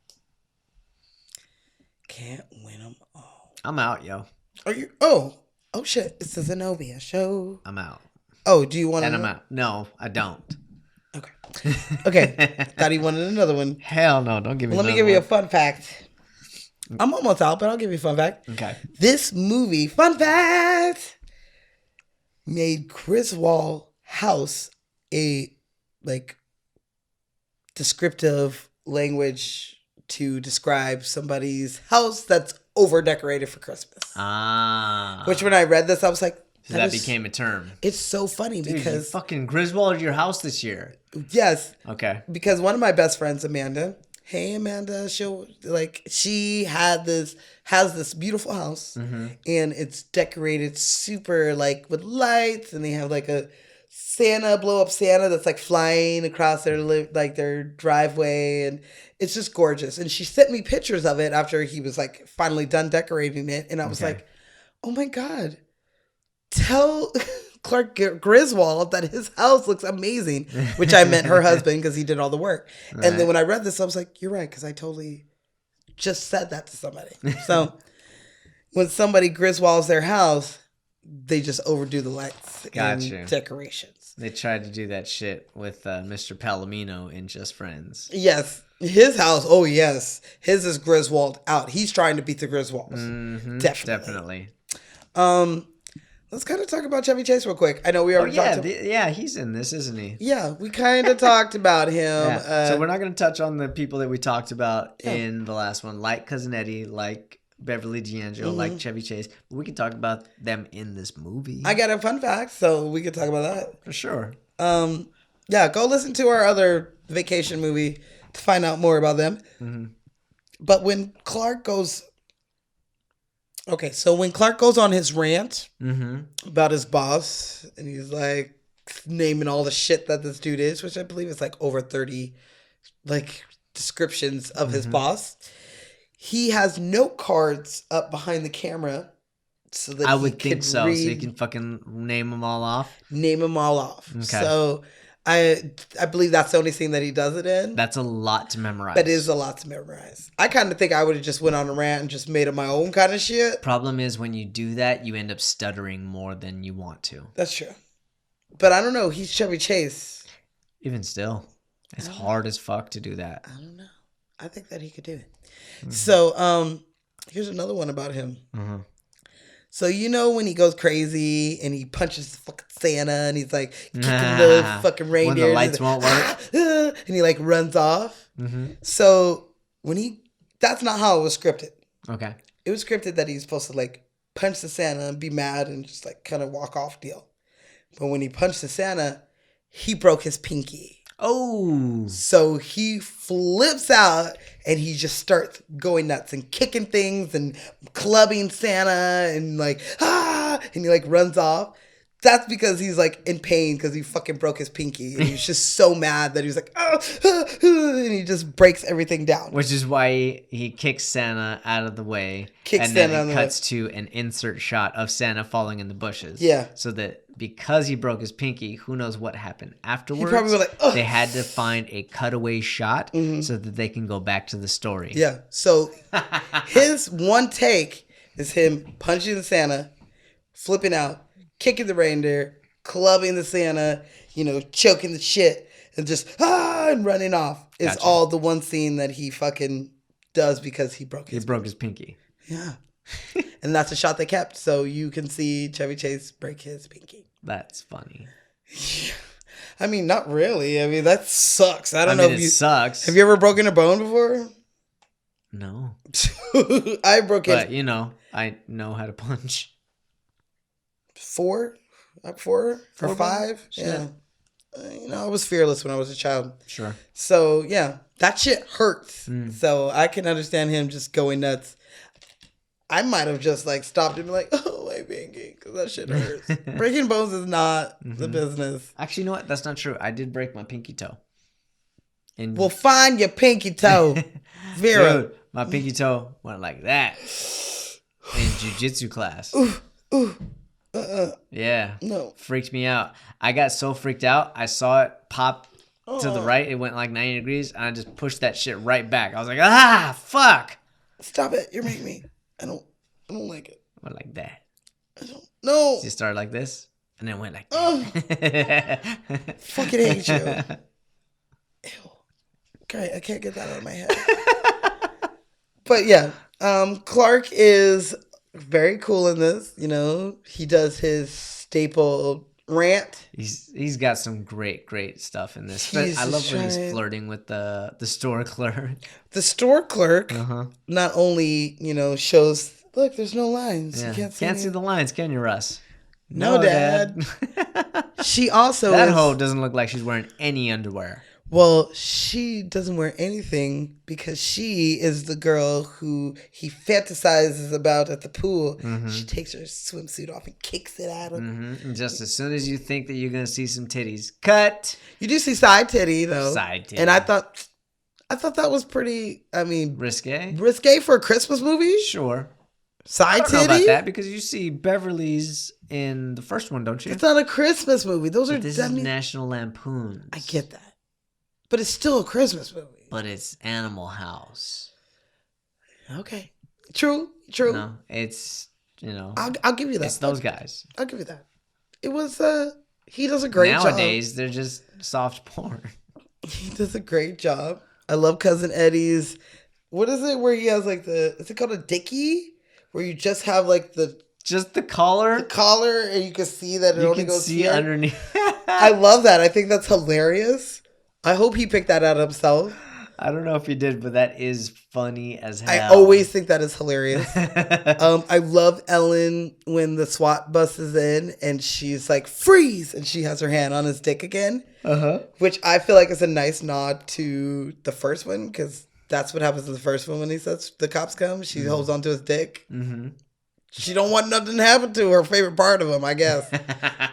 Can't win them all. I'm out, yo. Are you? Oh shit. It's the Zenobia show. I'm out. Oh, do you want to? And I'm out. No, I don't. Okay. Thought he wanted another one. Hell no, don't give me. Let me give you a fun fact. I'm almost out, but I'll give you a fun fact. Okay. This movie, fun fact, made Griswold House a descriptive language to describe somebody's house that's over decorated for Christmas. Ah. Which when I read this, I was like, that became a term. It's so funny. Dude, because you fucking Griswold your house this year. Yes. Okay. Because one of my best friends, Amanda. Hey, Amanda. She has this beautiful house, and it's decorated super with lights, and they have a Santa, blow up Santa that's flying across their driveway, and it's just gorgeous. And she sent me pictures of it after he was finally done decorating it, and I was like, oh my God. Tell Clark Griswold that his house looks amazing, which I meant her husband because he did all the work. Right. And then when I read this, I was like, you're right, because I totally just said that to somebody. So when somebody Griswolds their house, they just overdo the lights and decorations. They tried to do that shit with Mr. Palomino in Just Friends. Yes. His house, oh yes. His is Griswold out. He's trying to beat the Griswolds. Mm-hmm. Definitely. Let's kind of talk about Chevy Chase real quick. I know we already talked about yeah, he's in this, isn't he? Yeah, we kind of talked about him. Yeah. So we're not going to touch on the people that we talked about in the last one, like Cousin Eddie, like Beverly D'Angelo, like Chevy Chase. But we can talk about them in this movie. I got a fun fact, so we can talk about that. For sure. Yeah, go listen to our other vacation movie to find out more about them. Mm-hmm. But when Clark goes... Okay, so when Clark goes on his rant about his boss, and he's naming all the shit that this dude is, which I believe is over 30 descriptions of his boss, he has note cards up behind the camera so that I would think so. So you can fucking name them all off. Name them all off. Okay. So I believe that's the only scene that he does it in. That's a lot to memorize. That is a lot to memorize. I kind of think I would have just went on a rant and just made up my own kind of shit. Problem is when you do that, you end up stuttering more than you want to. That's true. But I don't know. He's Chevy Chase. Even still, it's hard as fuck to do that. I don't know. I think that he could do it. Mm-hmm. So, here's another one about him. Mm-hmm. So, you know, when he goes crazy and he punches fucking Santa and he's like kicking the fucking reindeer. When the lights won't work. And he like runs off. Mm-hmm. So, that's not how it was scripted. Okay. It was scripted that he's supposed to like punch the Santa and be mad and just like kind of walk off deal. But when he punched the Santa, he broke his pinky. Oh. So he flips out and he just starts going nuts and kicking things and clubbing Santa and like, and he like runs off. That's because he's like in pain because he fucking broke his pinky. And he's just so mad that he was like, and he just breaks everything down. Which is why he kicks Santa out of the way. Kicks and Santa then it cuts to an insert shot of Santa falling in the bushes. Yeah. So that because he broke his pinky, who knows what happened afterwards. He probably was like, ugh. They had to find a cutaway shot so that they can go back to the story. Yeah. So his one take is him punching the Santa, flipping out, kicking the reindeer, clubbing the Santa, choking the shit, and just and running off. It's all the one scene that he fucking does because he broke his pinky. Yeah. And that's a shot they kept, so you can see Chevy Chase break his pinky. That's funny. I mean, not really. I mean, that sucks. I don't know if it sucks. Have you ever broken a bone before? No. I broke it. But, I know how to punch. 4 or 5. Shit. Yeah. I was fearless when I was a child. Sure. So, yeah, that shit hurts. So I can understand him just going nuts. I might have just like stopped and been like, oh, my pinky, because that shit hurts. Breaking bones is not the business. Actually, you know what? That's not true. I did break my pinky toe. Well, find your pinky toe, Vera. Dude, my pinky toe went like that in jiu-jitsu class. Yeah. No. Freaked me out. I got so freaked out, I saw it pop to the right. It went like 90 degrees, and I just pushed that shit right back. I was like, fuck. Stop it. You're making me. I don't like it. I went like that. I don't. No. You started like this, and then went like that. Fucking hate you. Ew. Okay, I can't get that out of my head. But yeah, Clark is very cool in this. He does his staple rant. He's got some great stuff in this. But I love when he's flirting with the store clerk. The store clerk not only shows, look, there's no lines. Yeah. You can't see the lines, can you, Russ? No, Dad. She also that hoe doesn't look like she's wearing any underwear. Well, she doesn't wear anything because she is the girl who he fantasizes about at the pool. Mm-hmm. She takes her swimsuit off and kicks it at him. Mm-hmm. And just as soon as you think that you're going to see some titties, cut. You do see side titty, though. Side titty. And I thought that was pretty, risque? Risque for a Christmas movie? Sure. Side titty? I don't know about that because you see Beverly's in the first one, don't you? It's not a Christmas movie. This is National Lampoons. I get that. But it's still a Christmas movie. But it's Animal House. Okay. True. No, it's, I'll give you that. It's those guys. I'll give you that. It was, he does a great job. Nowadays, they're just soft porn. He does a great job. I love Cousin Eddie's. What is it where he has like is it called a dickie? Where you just have like just the collar? The collar, and you can see that it only goes here. You can see underneath. I love that. I think that's hilarious. I hope he picked that out himself. I don't know if he did, but that is funny as hell. I always think that is hilarious. I love Ellen when the SWAT bus is in and she's like, freeze! And she has her hand on his dick again. Which I feel like is a nice nod to the first one because that's what happens in the first one when he says the cops come. She holds onto his dick. Mm-hmm. She don't want nothing to happen to her favorite part of him, I guess.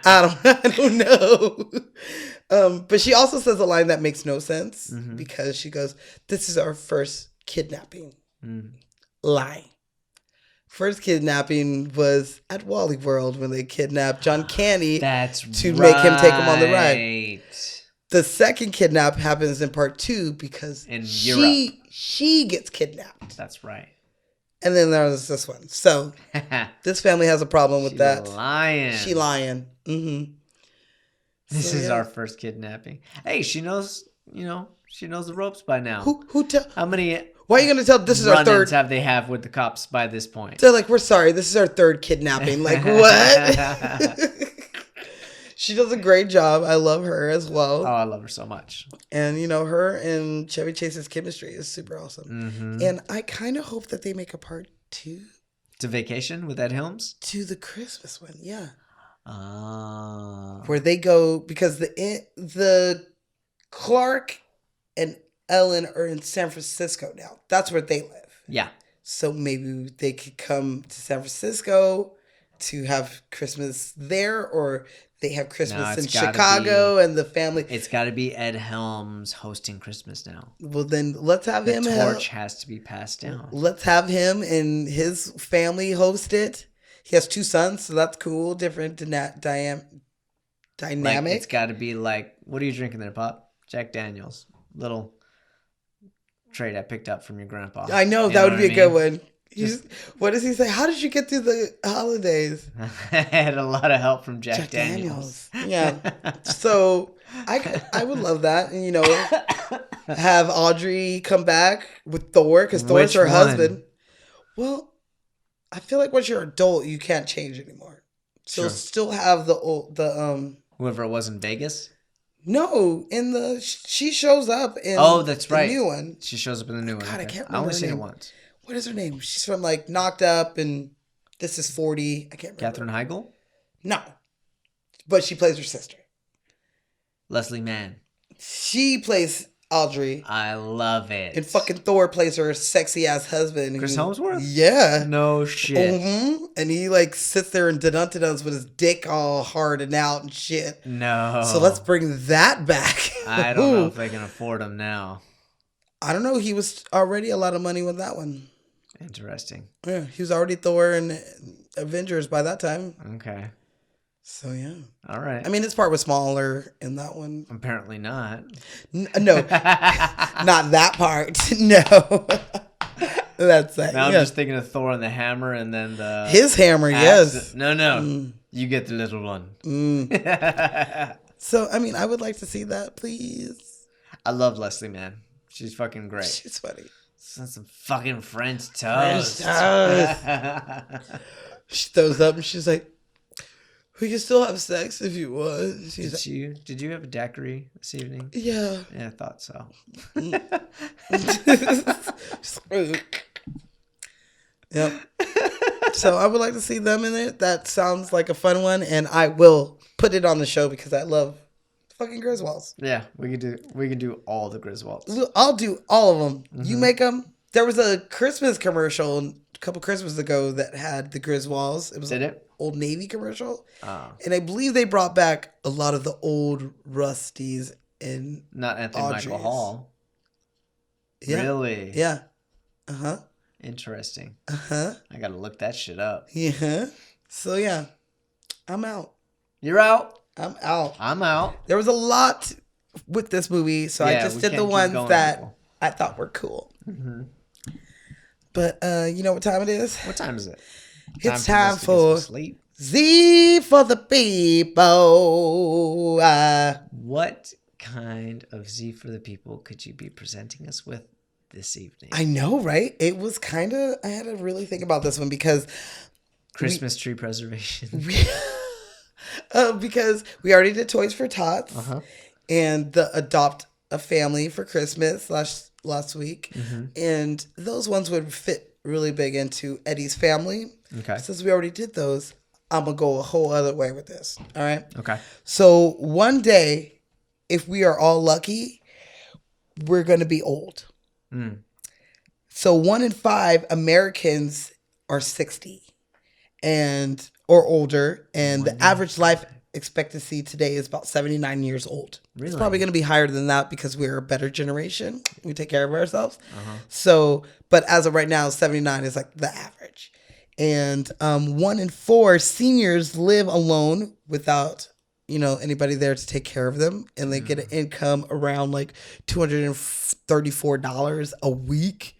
I don't know. But she also says a line that makes no sense because she goes, this is our first kidnapping. Lie. First kidnapping was at Wally World when they kidnapped John Candy to make him take him on the ride. The second kidnap happens in part 2 because she gets kidnapped. That's right. And then there's this one. So this family has a problem with that. Lying. She lying. Mm-hmm. This is our first kidnapping. Hey, she knows, she knows the ropes by now. How many... Why are you going to tell this is our third... have they have with the cops by this point? They're like, we're sorry, this is our third kidnapping. Like, what? She does a great job. I love her as well. Oh, I love her so much. And, her and Chevy Chase's chemistry is super awesome. Mm-hmm. And I kind of hope that they make a part 2. To Vacation with Ed Helms? To the Christmas one, yeah. Ah. Where they go, because the Clark and Ellen are in San Francisco now. That's where they live. Yeah. So maybe they could come to San Francisco to have Christmas there, or they have Christmas in Chicago and the family. It's got to be Ed Helms hosting Christmas now. Well, then let's have him. The torch has to be passed down. Let's have him and his family host it. He has 2 sons, so that's cool. Different dynamic. It's got to be like, what are you drinking there, Pop? Jack Daniels. Little trait I picked up from your grandpa. I know, that would be a good one. What does he say? How did you get through the holidays? I had a lot of help from Jack Daniels. Yeah. So I would love that. And, have Audrey come back with Thor, because Thor's her husband. Well, I feel like once you're an adult, you can't change anymore. So still have whoever it was in Vegas? No, she shows up in that's right. The new one. She shows up in the new one. God, okay. I can't remember. I only seen it once. What is her name? She's from Knocked Up and This Is 40. I can't remember. Katherine Heigl? No. But she plays her sister. Leslie Mann. She plays Audrey. I love it. And fucking Thor plays her sexy ass husband. Chris Hemsworth? Yeah. No shit. Mm-hmm. And he sits there and dun-dun-dun-duns with his dick all hard and out and shit. No. So let's bring that back. I don't know if they can afford him now. I don't know. He was already a lot of money with that one. Interesting. Yeah, he was already Thor and Avengers by that time. Okay. So, yeah. All right. I mean, his part was smaller in that one. Apparently not. No. Not that part. No. That's that. Now I'm just thinking of Thor and the hammer and then the... His hammer, yes. No. You get the little one. So, I mean, I would like to see that, please. I love Leslie Mann. She's fucking great. She's funny. Some fucking French toast. She throws up and she's like, we can still have sex if you want. Did you have a daiquiri this evening? Yeah. Yeah, I thought so. Yep. So I would like to see them in it. That sounds like a fun one, and I will put it on the show because I love fucking Griswolds. Yeah, we could do all the Griswolds. I'll do all of them. Mm-hmm. You make them. There was a Christmas commercial a couple Christmases ago that had the Griswolds. It was Old Navy commercial. Oh. And I believe they brought back a lot of the old Rusties and not Anthony Audrey's. Michael Hall. Yeah. Really? Yeah. Uh-huh. Interesting. Uh-huh. I gotta look that shit up. Yeah. So yeah. I'm out. You're out? I'm out. I'm out. There was a lot with this movie, so I just did the ones that I thought were cool. Mm-hmm. But you know what time it is? What time is it? It's time for Z for the people. What kind of Z for the people could you be presenting us with this evening? I know, right? It was kind of, I had to really think about this one because Christmas tree preservation. Because we already did Toys for Tots and the Adopt a Family for Christmas last week. Mm-hmm. And those ones would fit really big into Eddie's family. Okay. Since we already did those, I'm going to go a whole other way with this. All right? Okay. So one day, if we are all lucky, we're going to be old. Mm. So 1 in 5 Americans are 60 or older, and the average life expectancy today is about 79 years old. Really? It's probably going to be higher than that because we're a better generation. We take care of ourselves. Uh-huh. So, but as of right now, 79 is like the average. And 1 in 4 seniors live alone without anybody there to take care of them, and they get an income around like $234 a week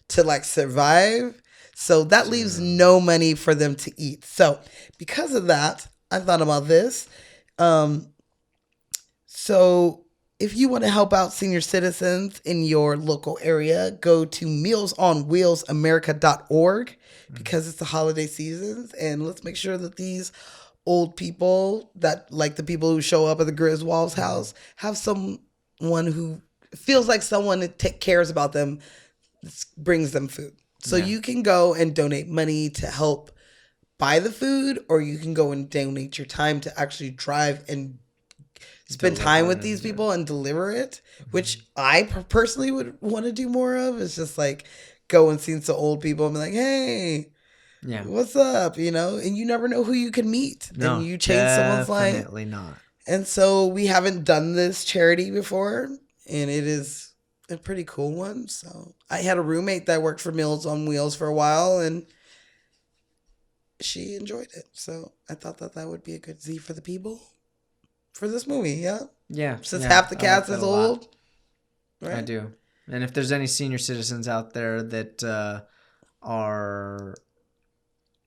to like survive. So that leaves no money for them to eat. So because of that, I thought about this. So if you want to help out senior citizens in your local area, go to mealsonwheelsamerica.org because it's the holiday seasons, and let's make sure that these old people, that like the people who show up at the Griswold's house, have someone who feels like someone that cares about them, brings them food. So you can go and donate money to help buy the food, or you can go and donate your time to actually drive and spend time with these people and deliver it, which I personally would want to do more of. It's just like go and see some old people and be like, hey, what's up? And you never know who you can meet. No, and you change someone's life. Definitely not. And so we haven't done this charity before, and it is a pretty cool one. So I had a roommate that worked for Meals on Wheels for a while, and she enjoyed it. So I thought that would be a good Z for the people for this movie. Yeah. Since half the cast is old. Right? I do. And if there's any senior citizens out there that are,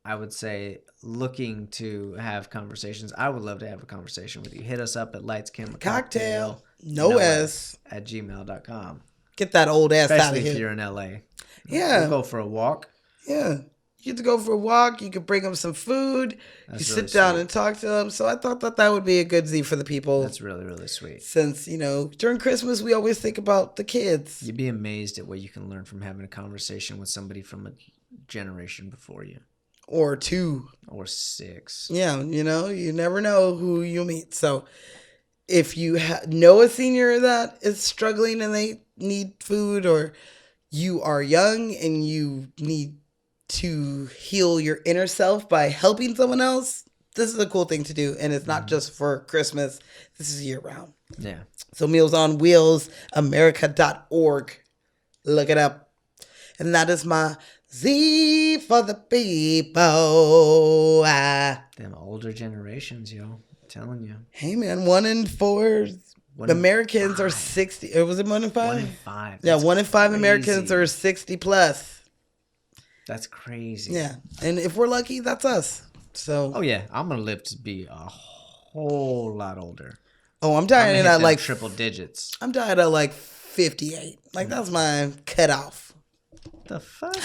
I would say, looking to have conversations, I would love to have a conversation with you. Hit us up at Lights Camera Cocktail. No S. At gmail.com. Get that old ass out of here. Especially if you're in LA. Yeah. We'll go for a walk. Yeah. You get to go for a walk. You could bring them some food. You sit down and talk to them. So I thought that would be a good Z for the people. That's really, really sweet. Since, during Christmas, we always think about the kids. You'd be amazed at what you can learn from having a conversation with somebody from a generation before you. Or 2. Or 6. Yeah, you never know who you'll meet. So if you know a senior that is struggling and they need food, or you are young and you need to heal your inner self by helping someone else, this is a cool thing to do. And it's not just for Christmas. This is year round. Yeah. So mealsonwheelsamerica.org. Look it up. And that is my Z for the people. Them older generations, yo. I'm telling you. Hey, man. 1 in 4 Americans are 60. Or was it 1 in 5? 1 in 5. Yeah, 1 in 5 Americans are 60 plus. That's crazy. Yeah. And if we're lucky, that's us. So. Oh, yeah. I'm going to live to be a whole lot older. Oh, I'm dying at like triple digits. I'm dying at like 58. Like, that's my cutoff. The fuck?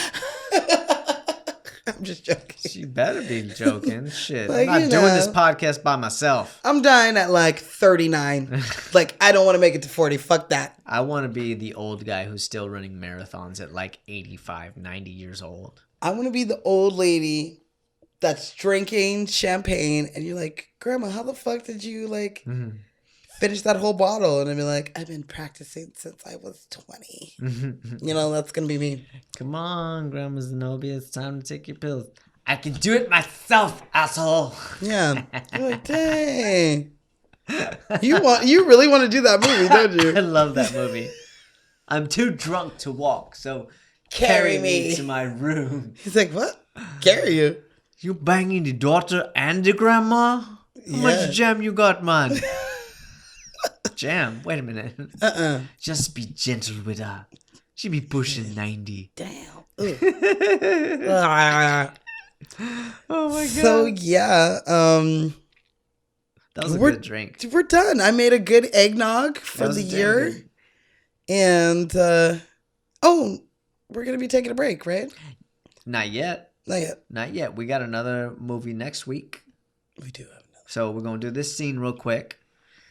I'm just joking. You better be joking. Shit. Like, I'm not doing this podcast by myself. I'm dying at like 39. Like, I don't want to make it to 40. Fuck that. I want to be the old guy who's still running marathons at like 85, 90 years old. I want to be the old lady that's drinking champagne and you're like, Grandma, how the fuck did you like finish that whole bottle? And I'd be like, I've been practicing since I was 20. That's going to be me. Come on, Grandma Zenobia, it's time to take your pills. I can do it myself, asshole. Yeah. You're like, dang. You really want to do that movie, don't you? I love that movie. I'm too drunk to walk, so carry me to my room. He's like, what? Carry you? You banging the daughter and the grandma? How much jam you got, man? Jam? Wait a minute. Just be gentle with her. She be pushing 90. Damn. Oh my god. So yeah, that was a good drink. We're done. I made a good eggnog for the year. Good. And we're gonna be taking a break, right? Not yet. Not yet. We got another movie next week. We do have another. So we're gonna do this scene real quick.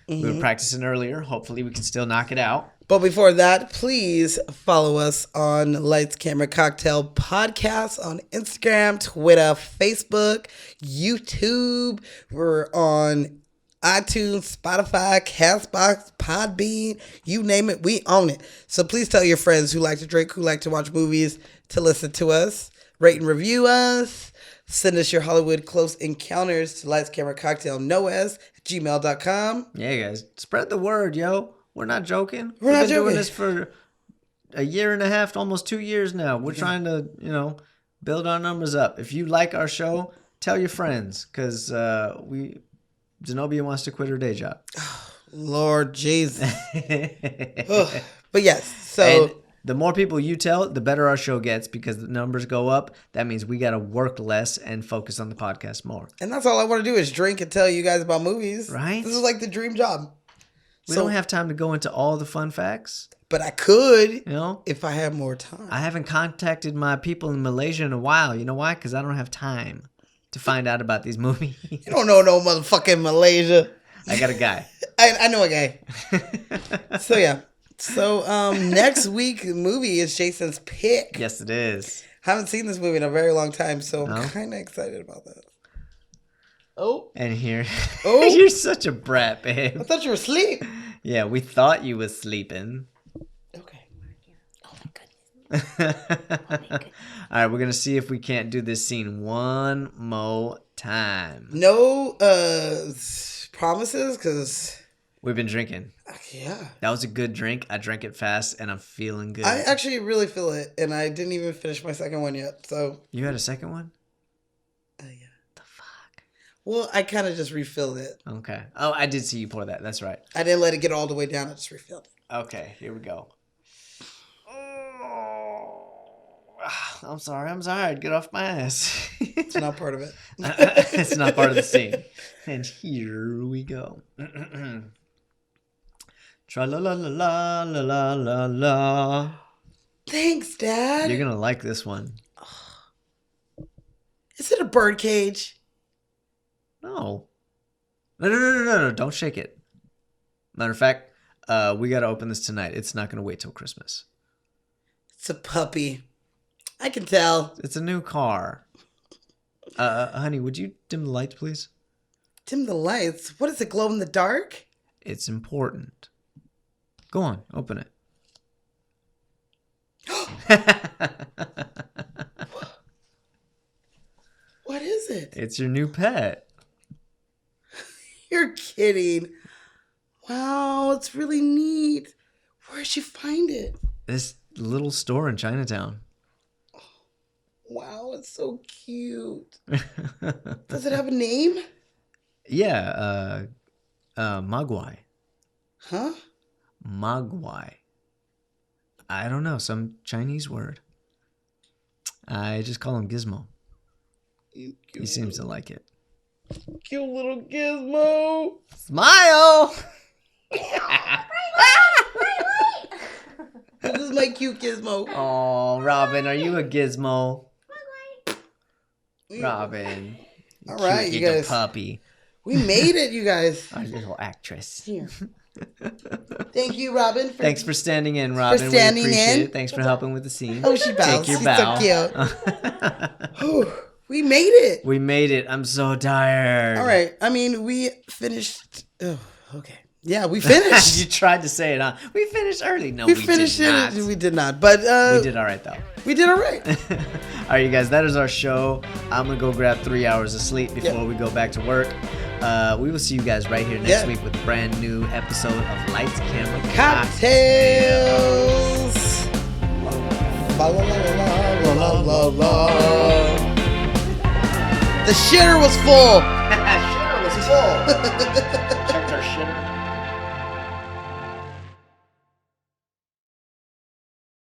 We were practicing earlier. Hopefully we can still knock it out. But before that, please follow us on Lights Camera Cocktail Podcast on Instagram, Twitter, Facebook, YouTube. We're on iTunes, Spotify, Castbox, Podbean, you name it, we own it. So please tell your friends who like to drink, who like to watch movies, to listen to us. Rate and review us. Send us your Hollywood close encounters to Lights Camera Cocktail Noes at gmail.com. Yeah, guys. Spread the word, yo. We're not joking. We've been doing this for a year and a half, almost 2 years now. We're trying to, build our numbers up. If you like our show, tell your friends, because we Zenobia wants to quit her day job. Lord Jesus. But yes, so. And the more people you tell, the better our show gets because the numbers go up. That means we got to work less and focus on the podcast more. And that's all I want to do is drink and tell you guys about movies. Right? This is like the dream job. We don't have time to go into all the fun facts. But I could, you know, if I had more time. I haven't contacted my people in Malaysia in a while. You know why? Because I don't have time to find out about these movies. You don't know no motherfucking Malaysia. I got a guy. I know a guy. So yeah. So next week movie is Jason's pick. Yes, it is. Haven't seen this movie in a very long time, so I'm kind of excited about that. Oh. And here. Oh. You're such a brat, babe. I thought you were asleep. Yeah, we thought you was sleeping. Okay. Oh my goodness. All right, we're going to see if we can't do this scene one more time. No promises, because... We've been drinking. Yeah. That was a good drink. I drank it fast, and I'm feeling good. I actually really feel it, and I didn't even finish my second one yet, so... You had a second one? Yeah. The fuck? Well, I kind of just refilled it. Okay. Oh, I did see you pour that. That's right. I didn't let it get all the way down. I just refilled it. Okay, here we go. Oh, I'm sorry. Get off my ass. It's not part of it. It's not part of the scene. And here we go. Tra-la-la-la-la-la-la-la. Thanks, Dad. You're going to like this one. Is it a bird cage? No. No. Don't shake it. Matter of fact, we got to open this tonight. It's not going to wait till Christmas. It's a puppy. I can tell. It's a new car. Honey, would you dim the lights, please? Dim the lights? What is it, glow in the dark? It's important. Go on, open it. What is it? It's your new pet. You're kidding. Wow, it's really neat. Where'd you find it? This little store in Chinatown. Wow, it's so cute. Does it have a name? Yeah, Mogwai. Huh? Mogwai. I don't know, some Chinese word. I just call him Gizmo. He seems to like it. Cute little Gizmo. Smile! This is my cute Gizmo. Oh, Robin, are you a Gizmo? Robin. All right, you guys. Puppy. We made it, you guys. Our little actress. Here. Thank you, Robin. Thanks for standing in, Robin. For standing we appreciate in. it. Thanks for helping with the scene. Oh, she bows. Take your She's bow. so cute. We made it. We made it. I'm so tired. All right. I mean, we finished. Oh, okay. Yeah, we finished. You tried to say it, huh? We finished early. No, we finished did not. it. We did not. But we did all right, though. We did all right. All right, you guys. That is our show. I'm going to go grab 3 hours of sleep before we go back to work. We will see you guys right here next week with a brand new episode of Lights, Camera, Cocktails. La, la, la, la, la, la. The shitter was full. Shitter was full. Checked our shitter.